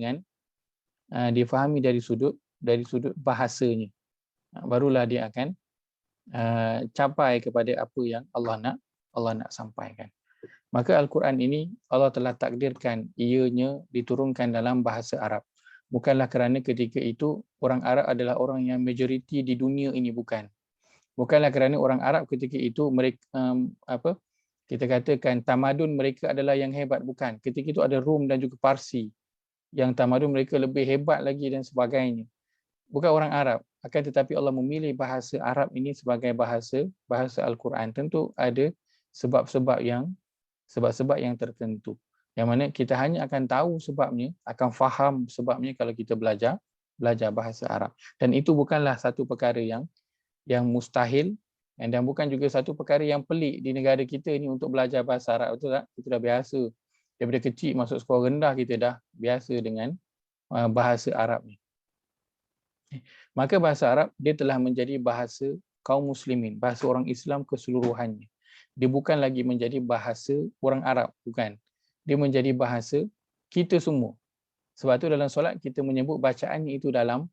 difahami dari sudut bahasanya. Barulah dia akan capai kepada apa yang Allah nak sampaikan. Maka Al-Quran ini Allah telah takdirkan ianya diturunkan dalam bahasa Arab. Bukanlah kerana ketika itu orang Arab adalah orang yang majoriti di dunia ini, bukan. Bukanlah kerana orang Arab ketika itu mereka kita katakan tamadun mereka adalah yang hebat, bukan. Ketika itu ada Rom dan juga Parsi yang tamadun mereka lebih hebat lagi dan sebagainya. Bukan orang Arab, akan tetapi Allah memilih bahasa Arab ini sebagai bahasa Al-Quran. Tentu ada sebab-sebab yang tertentu. Yang mana kita hanya akan tahu sebabnya, akan faham sebabnya kalau kita belajar bahasa Arab. Dan itu bukanlah satu perkara yang mustahil dan bukan juga satu perkara yang pelik di negara kita ni untuk belajar bahasa Arab, betul tak? Kita dah biasa. Daripada kecil masuk sekolah rendah kita dah biasa dengan bahasa Arab ni. Maka bahasa Arab dia telah menjadi bahasa kaum muslimin, bahasa orang Islam keseluruhannya. Dia bukan lagi menjadi bahasa orang Arab, bukan. Dia menjadi bahasa kita semua. Sebab tu dalam solat kita menyebut bacaannya itu dalam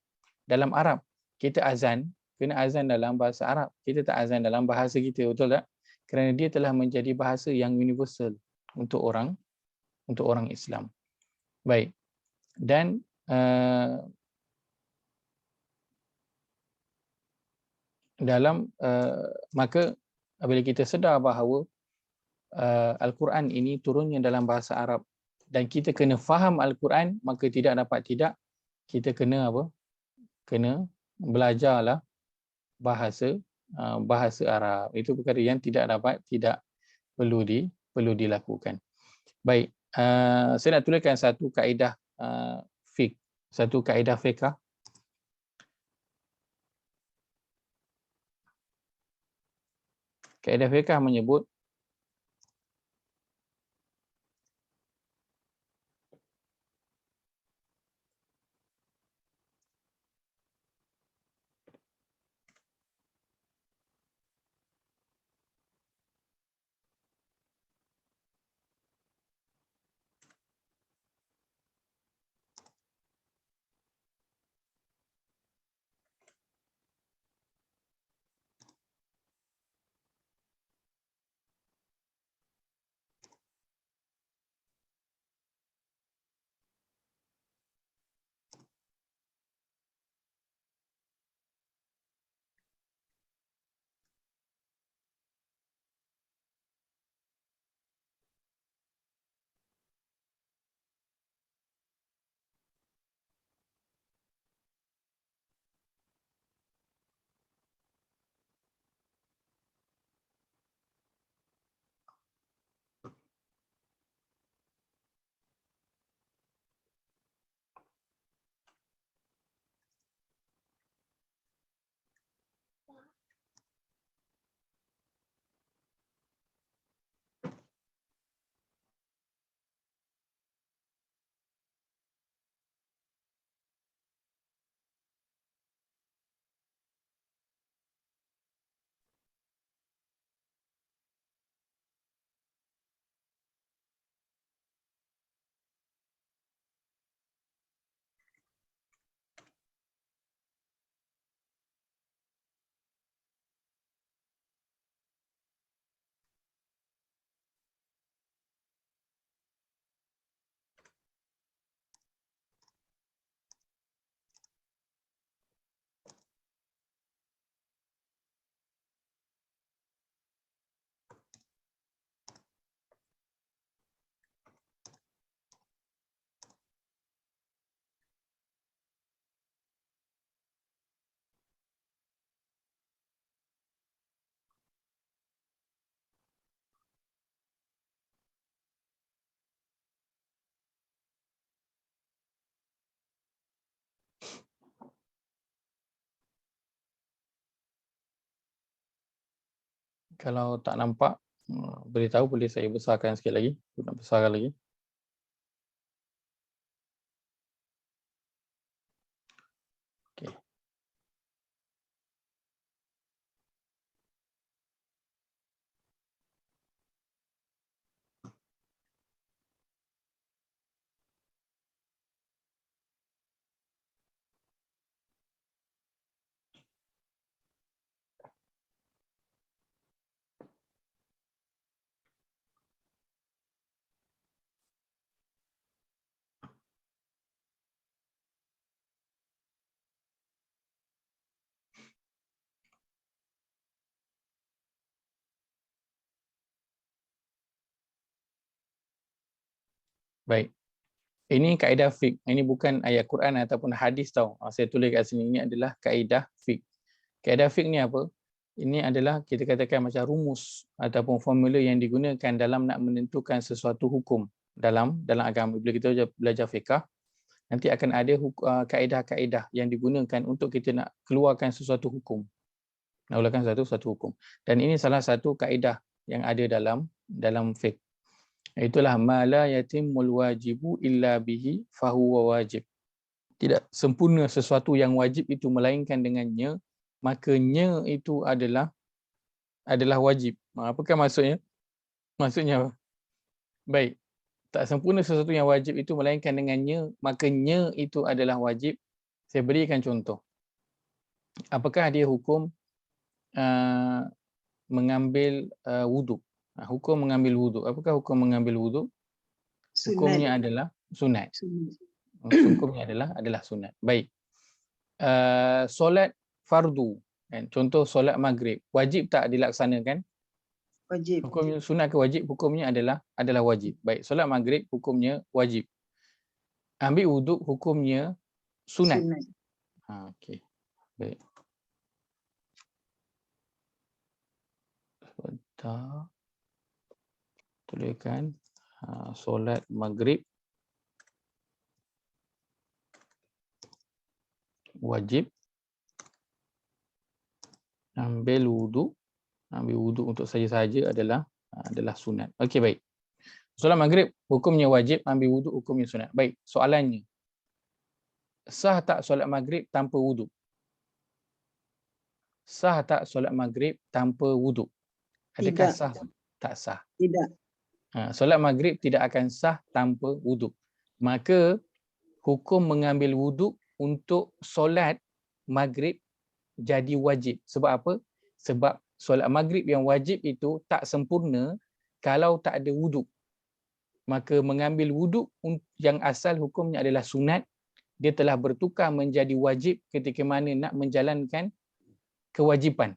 Arab. Kita azan, kena azan dalam bahasa Arab. Kita tak azan dalam bahasa kita, betul tak? Kerana dia telah menjadi bahasa yang universal untuk orang Islam. Baik. Dan maka apabila kita sedar bahawa Al-Quran ini turunnya dalam bahasa Arab dan kita kena faham Al-Quran, maka tidak dapat tidak kita kena kena belajarlah bahasa Arab. Itu perkara yang tidak perlu dilakukan. Baik, saya nak tuliskan satu kaedah satu kaedah fiqh. Kaedah fiqh menyebut Kalau tak nampak, beritahu, boleh saya besarkan sikit lagi. Nak besarkan lagi. Okey. Baik. Ini kaedah fiqh. Ini bukan ayat Quran ataupun hadis tau. Saya tulis kat sini, ini adalah kaedah fiqh. Kaedah fiqh ni apa? Ini adalah kita katakan macam rumus ataupun formula yang digunakan dalam nak menentukan sesuatu hukum dalam agama. Bila kita belajar fiqh, nanti akan ada kaedah-kaedah yang digunakan untuk kita nak keluarkan sesuatu hukum. Nak keluarkan sesuatu hukum. Dan ini salah satu kaedah yang ada dalam fiqh. Itulah ma la yatimul wajibu illa bihi fahuwa wajib. Tidak sempurna sesuatu yang wajib itu melainkan dengannya, makanya itu adalah wajib. Apakah maksudnya? Maksudnya apa? Baik. Tak sempurna sesuatu yang wajib itu melainkan dengannya, makanya itu adalah wajib. Saya berikan contoh. Apakah dia hukum mengambil wuduk? Hukum mengambil wuduk. Apakah hukum mengambil wuduk? Hukumnya adalah sunat. Hukumnya adalah sunat. Baik. Solat fardu, kan? Contoh solat maghrib, wajib tak dilaksanakan? Wajib. Hukumnya sunat ke wajib? Hukumnya adalah wajib. Baik, solat maghrib hukumnya wajib. Ambil wuduk hukumnya sunat. Okey. Baik. Sebentar. Tuliskan solat maghrib wajib. Ambil wuduk untuk saja-saja adalah sunat. Okey, baik. Solat maghrib hukumnya wajib, ambil wuduk hukumnya sunat. Baik, soalannya, sah tak solat maghrib tanpa wuduk? Sah tak solat maghrib tanpa wuduk? Adakah sah? Tak sah. Tidak. Solat maghrib tidak akan sah tanpa wuduk. Maka hukum mengambil wuduk untuk solat maghrib jadi wajib. Sebab apa? Sebab solat maghrib yang wajib itu tak sempurna kalau tak ada wuduk. Maka mengambil wuduk yang asal hukumnya adalah sunat, dia telah bertukar menjadi wajib ketika mana nak menjalankan kewajipan.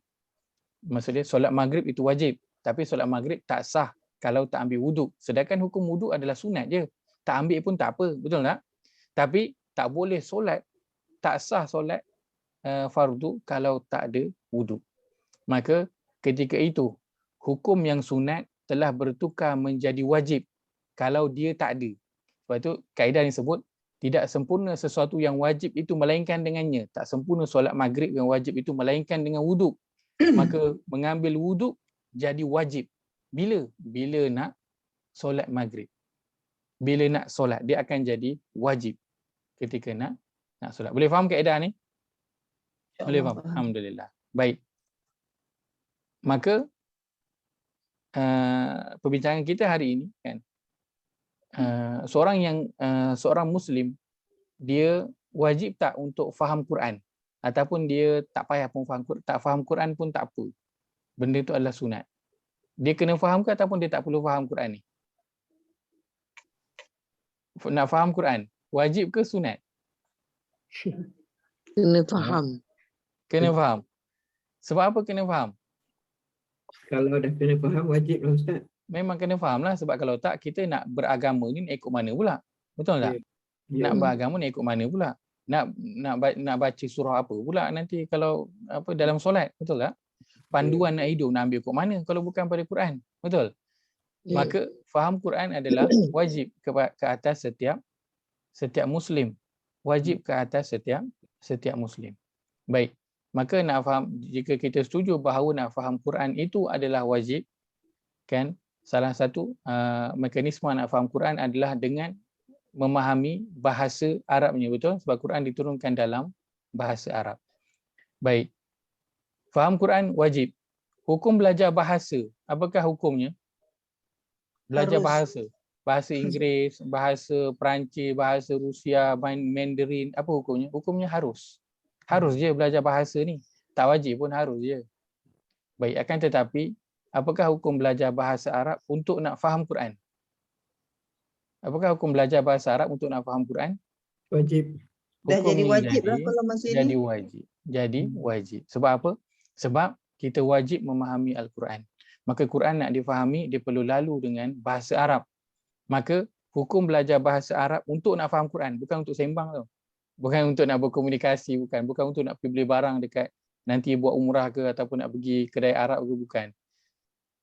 Maksudnya solat maghrib itu wajib, tapi solat maghrib tak sah kalau tak ambil wuduk. Sedangkan hukum wuduk adalah sunat je. Tak ambil pun tak apa, betul tak? Tapi tak boleh solat, tak sah solat fardu kalau tak ada wuduk. Maka ketika itu hukum yang sunat telah bertukar menjadi wajib kalau dia tak ada. Sebab itu kaedah yang sebut tidak sempurna sesuatu yang wajib itu melainkan dengannya. Tak sempurna solat maghrib yang wajib itu melainkan dengan wuduk. Maka mengambil wuduk jadi wajib. Bila nak solat maghrib. Bila nak solat, dia akan jadi wajib ketika nak solat. Boleh faham kaedah ni? Boleh faham? Alhamdulillah. Baik. Maka perbincangan kita hari ini kan, seorang Muslim, dia wajib tak untuk faham Quran, ataupun dia tak payah pun faham Quran pun tak apa. Benda itu adalah sunat. Dia kena faham ke ataupun dia tak perlu faham Quran ni? Nak faham Quran, wajib ke sunat? Kena faham. Kena faham. Sebab apa kena faham? Kalau dah kena faham, wajib lah Ustaz. Memang kena faham lah. Sebab kalau tak, kita nak beragama ni nak ikut mana pula? Betul tak? Ya. Nak beragama nak ikut mana pula? Nak baca surah apa pula nanti kalau apa dalam solat? Betul tak? Panduan nak hidup nak ambil ikut mana kalau bukan pada Quran? Betul? Maka faham Quran adalah wajib ke atas setiap Muslim. Wajib ke atas setiap Muslim. Baik. Maka nak faham, jika kita setuju bahawa nak faham Quran itu adalah wajib, kan, salah satu mekanisme nak faham Quran adalah dengan memahami bahasa Arabnya, betul? Sebab Quran diturunkan dalam bahasa Arab. Baik. Faham Quran wajib. Hukum belajar bahasa, apakah hukumnya? Belajar Harus. bahasa. Bahasa Inggeris, bahasa Perancis, bahasa Rusia, Mandarin, apa hukumnya? Hukumnya harus. Harus je belajar bahasa ni. Tak wajib pun, harus je. Baik, akan tetapi apakah hukum belajar bahasa Arab untuk nak faham Quran? Apakah hukum belajar bahasa Arab untuk nak faham Quran? Wajib. Dah jadi Hukumnya wajib lah kalau masa jadi ni. wajib. Jadi wajib. Sebab apa? Sebab kita wajib memahami Al-Quran. Maka Quran nak difahami, dia perlu lalu dengan bahasa Arab. Maka hukum belajar bahasa Arab untuk nak faham Quran, bukan untuk sembang tau. Bukan untuk nak berkomunikasi, bukan untuk nak pergi beli barang dekat nanti buat umrah ke ataupun nak pergi kedai Arab ke, bukan.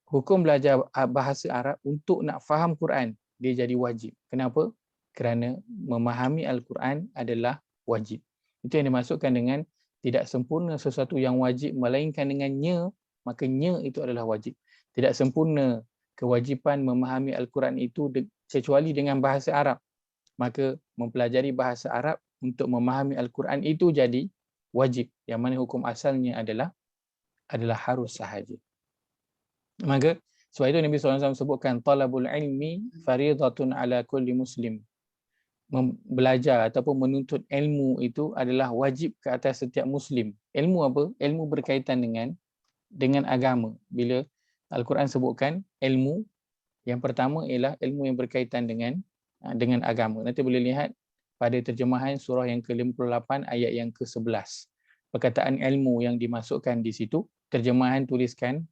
Hukum belajar bahasa Arab untuk nak faham Quran, dia jadi wajib. Kenapa? Kerana memahami Al-Quran adalah wajib. Itu yang dimasukkan dengan tidak sempurna sesuatu yang wajib melainkan dengannya, maka nya itu adalah wajib. Tidak sempurna kewajipan memahami Al-Quran itu kecuali dengan bahasa Arab. Maka mempelajari bahasa Arab untuk memahami Al-Quran itu jadi wajib. Yang mana hukum asalnya adalah harus sahaja. Maka sebab itu Nabi SAW sebutkan talabul ilmi faridatun ala kulli muslim. Belajar ataupun menuntut ilmu itu adalah wajib ke atas setiap muslim. Ilmu apa? Ilmu berkaitan dengan agama. Bila Al-Quran sebutkan ilmu, yang pertama ialah ilmu yang berkaitan dengan agama. Nanti boleh lihat pada terjemahan surah yang ke-58 ayat yang ke-11. Perkataan ilmu yang dimasukkan di situ, terjemahan tuliskan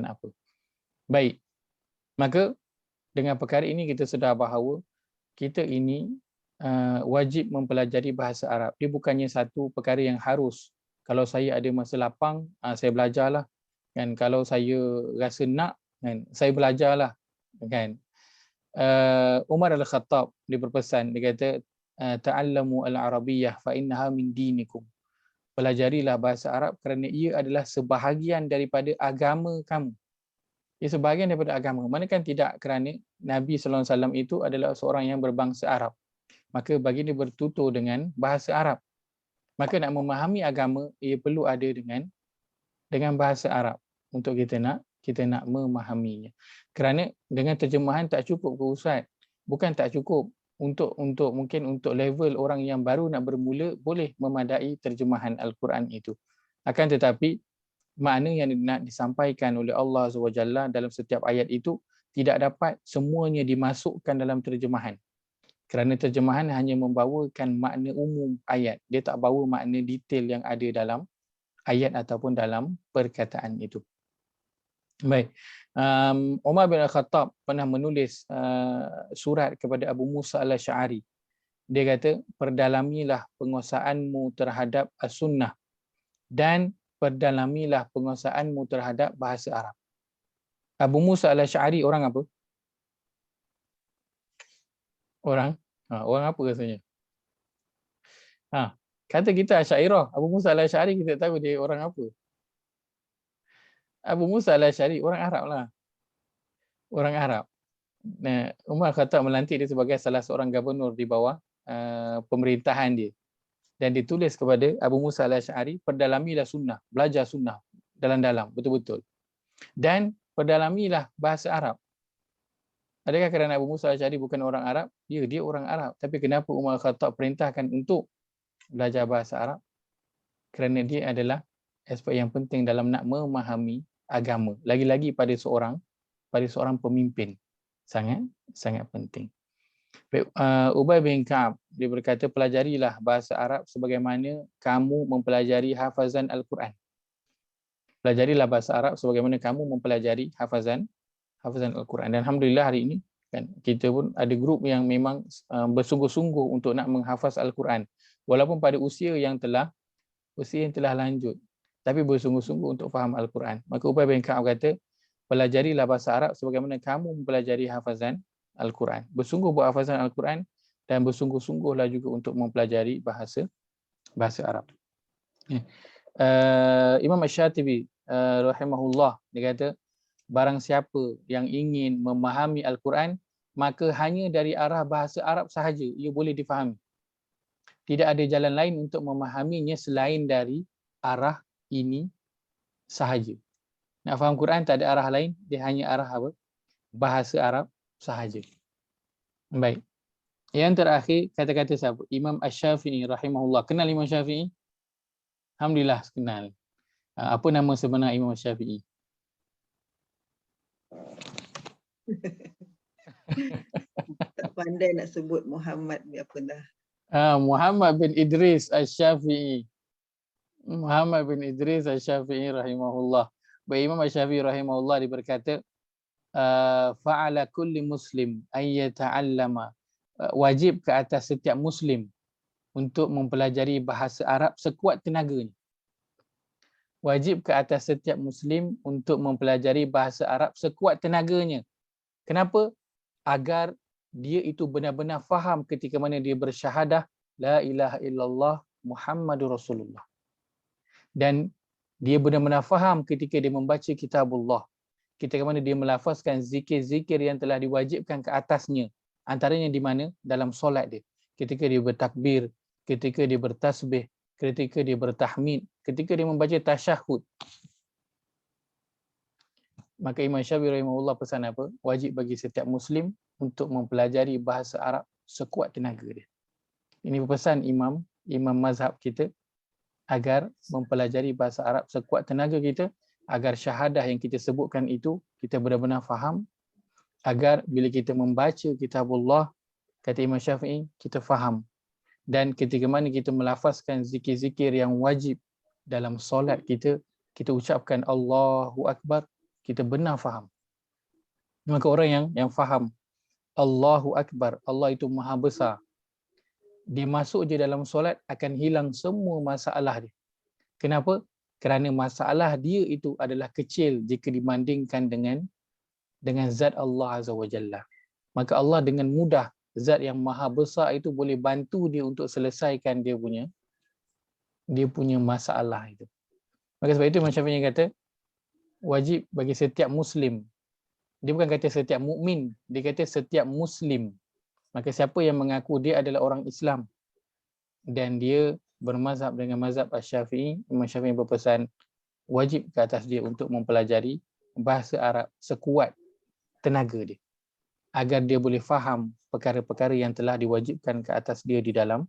apa. Baik. Maka dengan perkara ini kita sedar bahawa kita ini wajib mempelajari bahasa Arab. Dia bukannya satu perkara yang harus. Kalau saya ada masa lapang, saya belajarlah. Kan, kalau saya rasa nak, kan, saya belajarlah. Kan. Umar Al-Khattab dia berpesan, dia kata ta'allamu al-arabiyyah fa innaha min dinikum. Pelajarilah bahasa Arab kerana ia adalah sebahagian daripada agama kamu. Ia sebahagian daripada agama. Manakah tidak, kerana Nabi SAW itu adalah seorang yang berbangsa Arab. Maka baginda bertutur dengan bahasa Arab. Maka nak memahami agama, ia perlu ada dengan bahasa Arab untuk kita nak memahaminya. Kerana dengan terjemahan tak cukup ke Ustaz? Bukan tak cukup. Mungkin untuk level orang yang baru nak bermula, boleh memadai terjemahan Al-Quran itu. Akan tetapi makna yang nak disampaikan oleh Allah SWT dalam setiap ayat itu tidak dapat semuanya dimasukkan dalam terjemahan. Kerana terjemahan hanya membawakan makna umum ayat. Dia tak bawa makna detail yang ada dalam ayat ataupun dalam perkataan itu. Baik. Umar bin Al-Khattab pernah menulis surat kepada Abu Musa Al-Asy'ari. Dia kata, perdalamilah penguasaanmu terhadap as-sunnah dan perdalamilah penguasaanmu terhadap bahasa Arab. Abu Musa Al-Asy'ari orang apa? Orang apa rasanya? Kata kita Asy'ariyah, Abu Musa Al-Asy'ari kita tahu dia orang apa. Abu Musa Al-Asy'ari orang Arab lah. Orang Arab. Nah, Umar Khattab melantik dia sebagai salah seorang gubernur di bawah pemerintahan dia. Dan ditulis kepada Abu Musa Al-Asy'ari, perdalamilah sunnah, belajar sunnah dalam-dalam, betul-betul. Dan perdalamilah bahasa Arab. Adakah kerana Abu Musa Al-Asy'ari bukan orang Arab? Ya, dia orang Arab. Tapi kenapa Umar Khattab perintahkan untuk belajar bahasa Arab? Kerana dia adalah aspek yang penting dalam nak memahami agama. Lagi-lagi pada seorang pemimpin. Sangat penting. Ubay bin Ka'ab dia berkata, pelajarilah bahasa Arab sebagaimana kamu mempelajari hafazan Al-Quran. Pelajarilah bahasa Arab sebagaimana kamu mempelajari hafazan Al-Quran. Dan alhamdulillah hari ini kan, kita pun ada grup yang memang bersungguh-sungguh untuk nak menghafaz Al-Quran. Walaupun pada usia yang telah lanjut, tapi bersungguh-sungguh untuk faham Al-Quran. Maka Ubay bin Ka'ab kata, pelajarilah bahasa Arab sebagaimana kamu mempelajari hafazan Al-Quran. Bersungguh buat hafazan Al-Quran dan bersungguh-sungguhlah juga untuk mempelajari bahasa Arab. Imam Asy-Syatibi rahimahullah, dia kata barang siapa yang ingin memahami Al-Quran, maka hanya dari arah bahasa Arab sahaja ia boleh difahami. Tidak ada jalan lain untuk memahaminya selain dari arah ini sahaja. Nak faham Quran tak ada arah lain, dia hanya arah apa? Bahasa Arab sahaja. Baik. Yang terakhir kata-kata siapa? Imam Asy-Syafi'i rahimahullah. Kenal Imam Syafi'i? Alhamdulillah kenal. Apa nama sebenar Imam Syafi'i? Tak pandai nak sebut Muhammad ni apa dah. Muhammad bin Idris Asy-Syafi'i. Muhammad bin Idris Asy-Syafi'i rahimahullah. Baik, Imam Asy-Syafi'i rahimahullah dia berkata, fa'ala kulli muslim ay yata'allama, wajib ke atas setiap muslim untuk mempelajari bahasa Arab sekuat tenaganya. Wajib ke atas setiap muslim untuk mempelajari bahasa Arab sekuat tenaganya. Kenapa? Agar dia itu benar-benar faham ketika mana dia bersyahadah la ilaha illallah Muhammadur Rasulullah. Dan dia benar-benar faham ketika dia membaca kitabullah, ketika mana dia melafazkan zikir-zikir yang telah diwajibkan ke atasnya. Antaranya di mana? Dalam solat dia. Ketika dia bertakbir, ketika dia bertasbih, ketika dia bertahmid, ketika dia membaca tasyahud. Maka Imam Syafi'i rahimahullah pesan apa? Wajib bagi setiap muslim untuk mempelajari bahasa Arab sekuat tenaga dia. Ini pesan imam mazhab kita, agar mempelajari bahasa Arab sekuat tenaga kita, agar syahadah yang kita sebutkan itu kita benar-benar faham, agar bila kita membaca kitabullah, kata Imam Syafi'i, kita faham. Dan ketika mana kita melafazkan zikir-zikir yang wajib dalam solat kita, kita ucapkan Allahu Akbar, kita benar faham. Maka orang yang faham Allahu Akbar, Allah itu maha besar, dia masuk je dalam solat akan hilang semua masalah dia. Kenapa? Kerana masalah dia itu adalah kecil jika dibandingkan dengan zat Allah Azza wa Jalla. Maka Allah dengan mudah, zat yang maha besar itu boleh bantu dia untuk selesaikan dia punya masalah itu. Maka sebab itu Imam Syafi'i kata wajib bagi setiap muslim. Dia bukan kata setiap mukmin, dia kata setiap muslim. Maka siapa yang mengaku dia adalah orang Islam dan dia bermazhab dengan mazhab Asy-Syafi'i, Imam Syafi'i berpesan wajib ke atas dia untuk mempelajari bahasa Arab sekuat tenaga dia, agar dia boleh faham perkara-perkara yang telah diwajibkan ke atas dia di dalam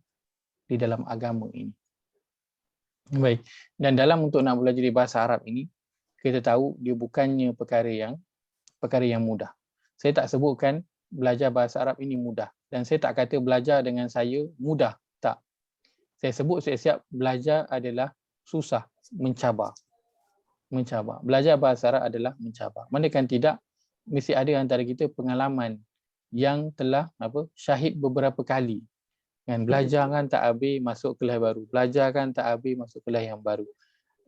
agama ini. Baik. Dan dalam untuk nak belajar bahasa Arab ini, kita tahu dia bukannya perkara yang mudah. Saya tak sebutkan belajar bahasa Arab ini mudah, dan saya tak kata belajar dengan saya mudah, tak. Saya sebut siap-siap belajar adalah susah, mencabar. Belajar bahasa Arab adalah mencabar. Manakala tidak, mesti ada antara kita pengalaman yang telah syahid beberapa kali. Kan belajar kan tak habis, masuk kelas baru. Belajar kan tak habis, masuk kelas yang baru.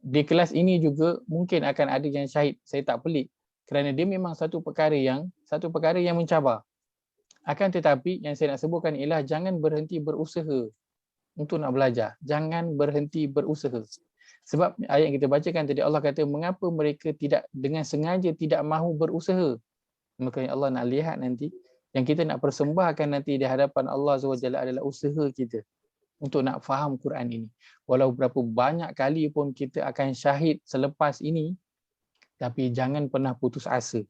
Di kelas ini juga mungkin akan ada yang syahid. Saya tak pelik, kerana dia memang satu perkara yang mencabar. Akan tetapi yang saya nak sebutkan ialah jangan berhenti berusaha untuk nak belajar. Jangan berhenti berusaha. Sebab ayat yang kita bacakan tadi, Allah kata mengapa mereka tidak dengan sengaja tidak mahu berusaha. Maka Allah nak lihat nanti, yang kita nak persembahkan nanti di hadapan Allah SWT adalah usaha kita untuk nak faham Quran ini. Walau berapa banyak kali pun kita akan syahid selepas ini, tapi jangan pernah putus asa.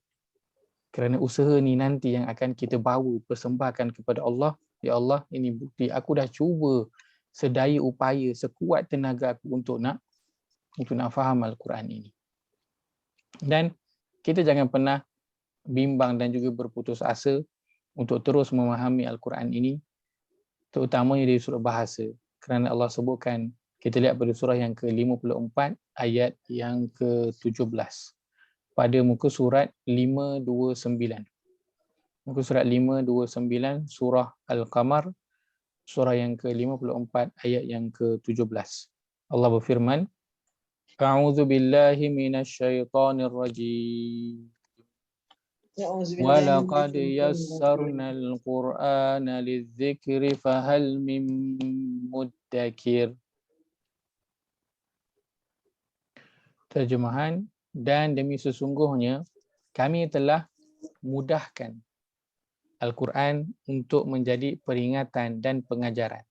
Kerana usaha ni nanti yang akan kita bawa persembahkan kepada Allah. Ya Allah, ini bukti aku dah cuba sedaya upaya, sekuat tenaga aku untuk nak faham Al-Quran ini. Dan kita jangan pernah bimbang dan juga berputus asa untuk terus memahami Al-Quran ini, terutamanya dari surah bahasa. Kerana Allah sebutkan, kita lihat pada surah yang ke-54 ayat yang ke-17 pada muka surat 529. Muka surat 529 surah Al-Qamar, surah yang ke-54 ayat yang ke-17. Allah berfirman, A'udzu billahi minasyaitonir rajim. وَلَقَدْ يَسَّرْنَا الْقُرْآنَ لِلذِّكْرِ فَهَلْ مِن مُدَّكِرٍ. terjemahan, dan demi sesungguhnya kami telah mudahkan Al-Quran untuk menjadi peringatan dan pengajaran.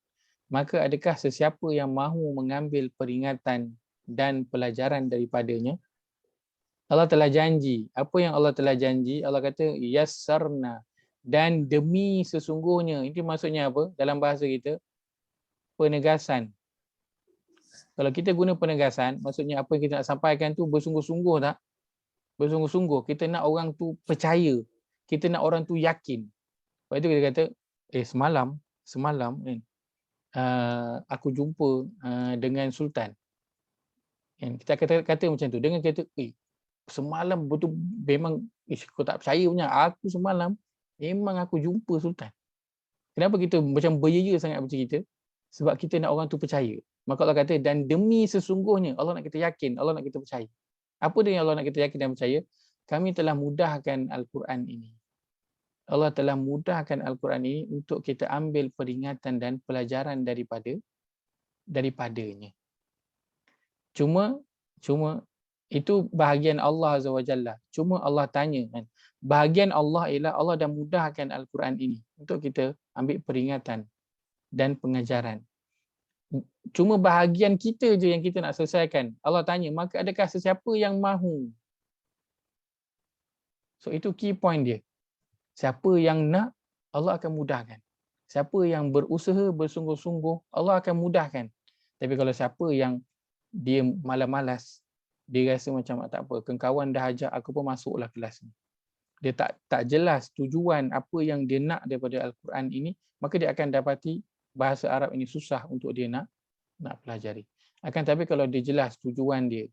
Maka adakah sesiapa yang mahu mengambil peringatan dan pelajaran daripadanya? Allah telah janji. Apa yang Allah telah janji? Allah kata yassarna, dan demi sesungguhnya. Itu maksudnya apa? Dalam bahasa kita, penegasan. Kalau kita guna penegasan, maksudnya apa yang kita nak sampaikan tu bersungguh-sungguh tak? Bersungguh-sungguh. Kita nak orang tu percaya. Kita nak orang tu yakin. Lepas itu kita kata, semalam kan, aku jumpa dengan Sultan. Kan? Kita kata macam tu. Dengan kata, semalam betul memang, kau tak percaya punya, aku semalam memang aku jumpa Sultan. Kenapa kita macam beria sangat macam kita? Sebab kita nak orang tu percaya. Maka Allah kata, dan demi sesungguhnya, Allah nak kita yakin, Allah nak kita percaya. Apa dia yang Allah nak kita yakin dan percaya? Kami telah mudahkan Al-Quran ini. Allah telah mudahkan Al-Quran ini untuk kita ambil peringatan dan pelajaran daripadanya. Cuma itu bahagian Allah Azza wa Jalla. Cuma Allah tanya kan, bahagian Allah ialah Allah dah mudahkan Al-Quran ini untuk kita ambil peringatan dan pengajaran. Cuma bahagian kita je yang kita nak selesaikan. Allah tanya, maka adakah sesiapa yang mahu? So itu key point dia. Siapa yang nak, Allah akan mudahkan. Siapa yang berusaha bersungguh-sungguh, Allah akan mudahkan. Tapi kalau siapa yang dia malas-malas, dia rasa macam tak apa, kawan dah ajak, aku pun masuklah kelas ni. Dia tak jelas tujuan apa yang dia nak daripada Al-Quran ini, maka dia akan dapati bahasa Arab ini susah untuk dia nak pelajari. Akan tapi kalau dia jelas tujuan dia,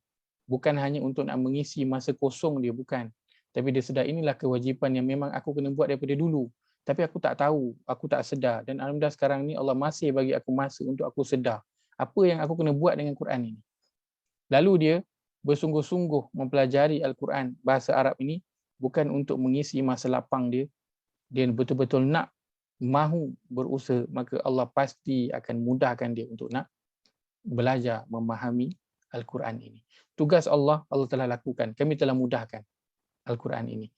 bukan hanya untuk nak mengisi masa kosong dia, bukan. Tapi dia sedar inilah kewajipan yang memang aku kena buat daripada dulu. Tapi aku tak tahu, aku tak sedar. Dan alhamdulillah sekarang ni Allah masih bagi aku masa untuk aku sedar apa yang aku kena buat dengan Quran ini. Lalu dia bersungguh-sungguh mempelajari Al-Quran bahasa Arab ini bukan untuk mengisi masa lapang dia. Dia betul-betul nak, mahu berusaha, maka Allah pasti akan mudahkan dia untuk nak belajar memahami Al-Quran ini. Tugas Allah telah lakukan. Kami telah mudahkan Al-Quran ini.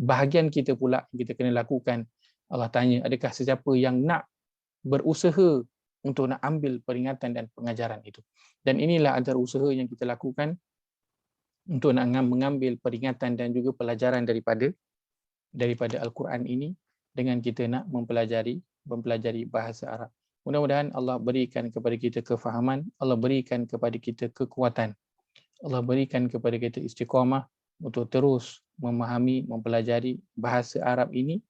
Bahagian kita pula kita kena lakukan. Allah tanya, adakah sesiapa yang nak berusaha untuk nak ambil peringatan dan pengajaran itu? Dan inilah antara usaha yang kita lakukan untuk nak mengambil peringatan dan juga pelajaran daripada Al-Quran ini dengan kita nak mempelajari bahasa Arab. Mudah-mudahan Allah berikan kepada kita kefahaman, Allah berikan kepada kita kekuatan, Allah berikan kepada kita istiqamah untuk terus memahami, mempelajari bahasa Arab ini.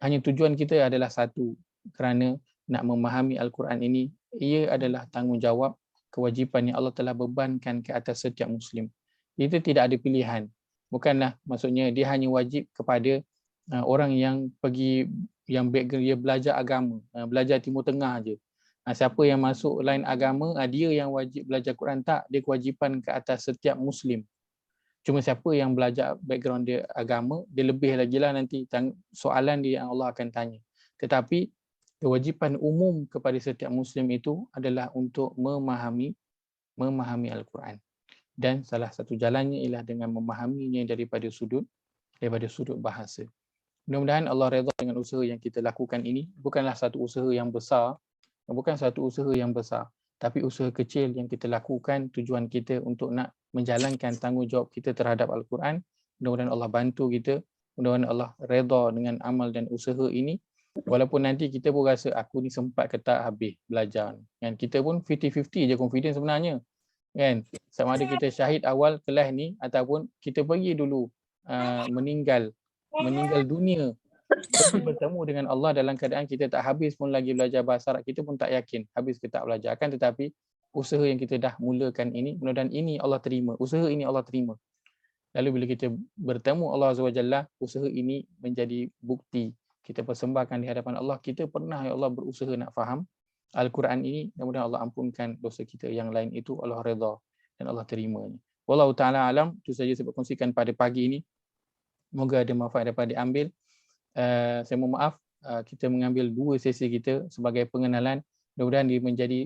Hanya tujuan kita adalah satu, kerana nak memahami Al-Quran ini, ia adalah tanggungjawab, kewajipan yang Allah telah bebankan ke atas setiap Muslim. Itu tidak ada pilihan. Bukanlah maksudnya dia hanya wajib kepada orang yang pergi, yang background dia belajar agama, belajar Timur Tengah je. Siapa yang masuk lain agama, dia yang wajib belajar Quran, tak. Dia kewajipan ke atas setiap Muslim. Cuma siapa yang belajar background dia agama, dia lebih lagi lah nanti soalan dia yang Allah akan tanya. Tetapi kewajipan umum kepada setiap Muslim itu adalah untuk memahami Al-Quran. Dan salah satu jalannya ialah dengan memahaminya daripada sudut bahasa. Mudah-mudahan Allah redha dengan usaha yang kita lakukan ini. Bukanlah satu usaha yang besar, tapi usaha kecil yang kita lakukan, tujuan kita untuk nak menjalankan tanggungjawab kita terhadap Al-Quran. Mudah-mudahan Allah bantu kita, mudah-mudahan Allah redha dengan amal dan usaha ini. Walaupun nanti kita pun rasa aku ni sempat ke tak habis belajar, kan? Kita pun 50-50 je confidence sebenarnya, kan? Sama ada kita syahid awal kelas ni ataupun kita pergi dulu meninggal dunia, pergi bertemu dengan Allah dalam keadaan kita tak habis pun lagi belajar bahasa Arab, kita pun tak yakin habis ke tak belajar. Akan tetapi usaha yang kita dah mulakan ini, mudah-mudahan ini Allah terima, usaha ini Allah terima. Lalu bila kita bertemu Allah Azza wa Jalla, usaha ini menjadi bukti kita persembahkan di hadapan Allah, kita pernah ya Allah berusaha nak faham Al-Quran ini, dan mudah-mudahan Allah ampunkan dosa kita yang lain itu, Allah redha dan Allah terimanya. Wallahu ta'ala alam. Itu saja saya berkongsikan pada pagi ini. Moga ada manfaat dapat diambil. Saya mohon maaf, kita mengambil 2 sesi kita sebagai pengenalan. Mudah-mudahan dia menjadi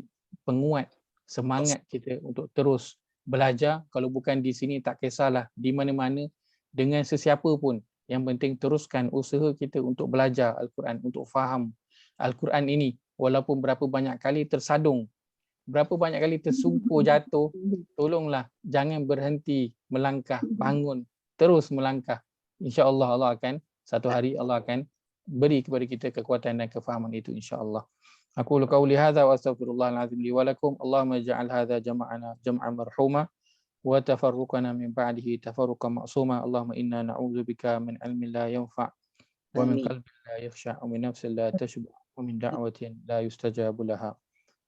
penguat semangat kita untuk terus belajar. Kalau bukan di sini tak kisahlah, di mana-mana dengan sesiapa pun. Yang penting teruskan usaha kita untuk belajar Al-Quran, untuk faham Al-Quran ini. Walaupun berapa banyak kali tersadung, berapa banyak kali tersungkur jatuh, tolonglah jangan berhenti melangkah, bangun, terus melangkah. InsyaAllah Allah akan, satu hari Allah akan beri kepada kita kekuatan dan kefahaman itu insyaAllah. Aku qauli hadza wa astaghfirullahal azim li wa lakum. Allahumma ja'al hadza jam'ana jam'an marhuma wa tafarruqana min ba'dihi tafarruqan ma'suma. Allahumma inna na'udzubika min ilmin la yanfa' wa min Amin. qalbin la yakhsha' wa min nafsin la tashba' wa min da'watin la yustajabu laha.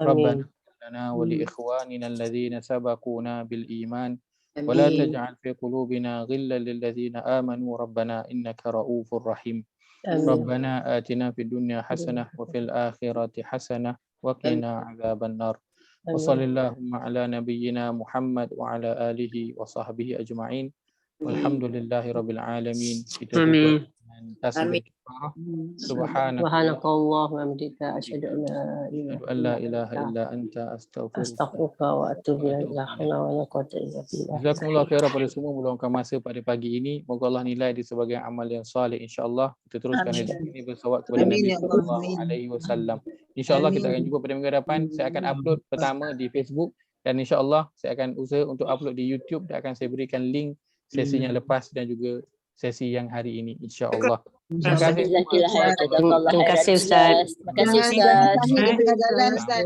Amin. Rabbana lana wa li ikhwanina alladhina sabaquna bil iman wa la Amin. taj'al fi qulubina ghillan lil ladzina amanu rabbana innaka ra'ufur rahim. Amin. Rabbana atina fid dunya hasanah wa fil akhirati hasanah wa qina adzaban nar. Wa sallallahu ala nabiyyina Muhammad wa ala alihi wa sahbihi ajma'in. Walhamdulillahi rabbil alamin. Kita Amin. tutup dengan tasbih kafarah. Subhanallah. Subhanakallah wa bihamdika asyhadu an la ilaha An la ilaha illa anta astaghfiruka. astaghfiruka wa atubu ilaik. La haula wa la quwwata illa billah. Jazakumullah khairan pada semua meluangkan masa pada pagi ini. Moga Allah nilai di sebagai amal yang soleh insya-Allah. Kita teruskan Amin. hidup ini bersalawat kepada Amin, Nabi ya Allah. sallallahu Amin. alaihi wasallam. Insya-Allah kita akan jumpa pada minggu depan. Saya akan upload pertama di Facebook dan insya-Allah saya akan usaha untuk upload di YouTube dan akan saya berikan link sesi yang lepas dan juga sesi yang hari ini insya-Allah. Terima kasih. Terima kasih Ustaz. Terima kasih Ustaz. Kita tengah jalan Ustaz.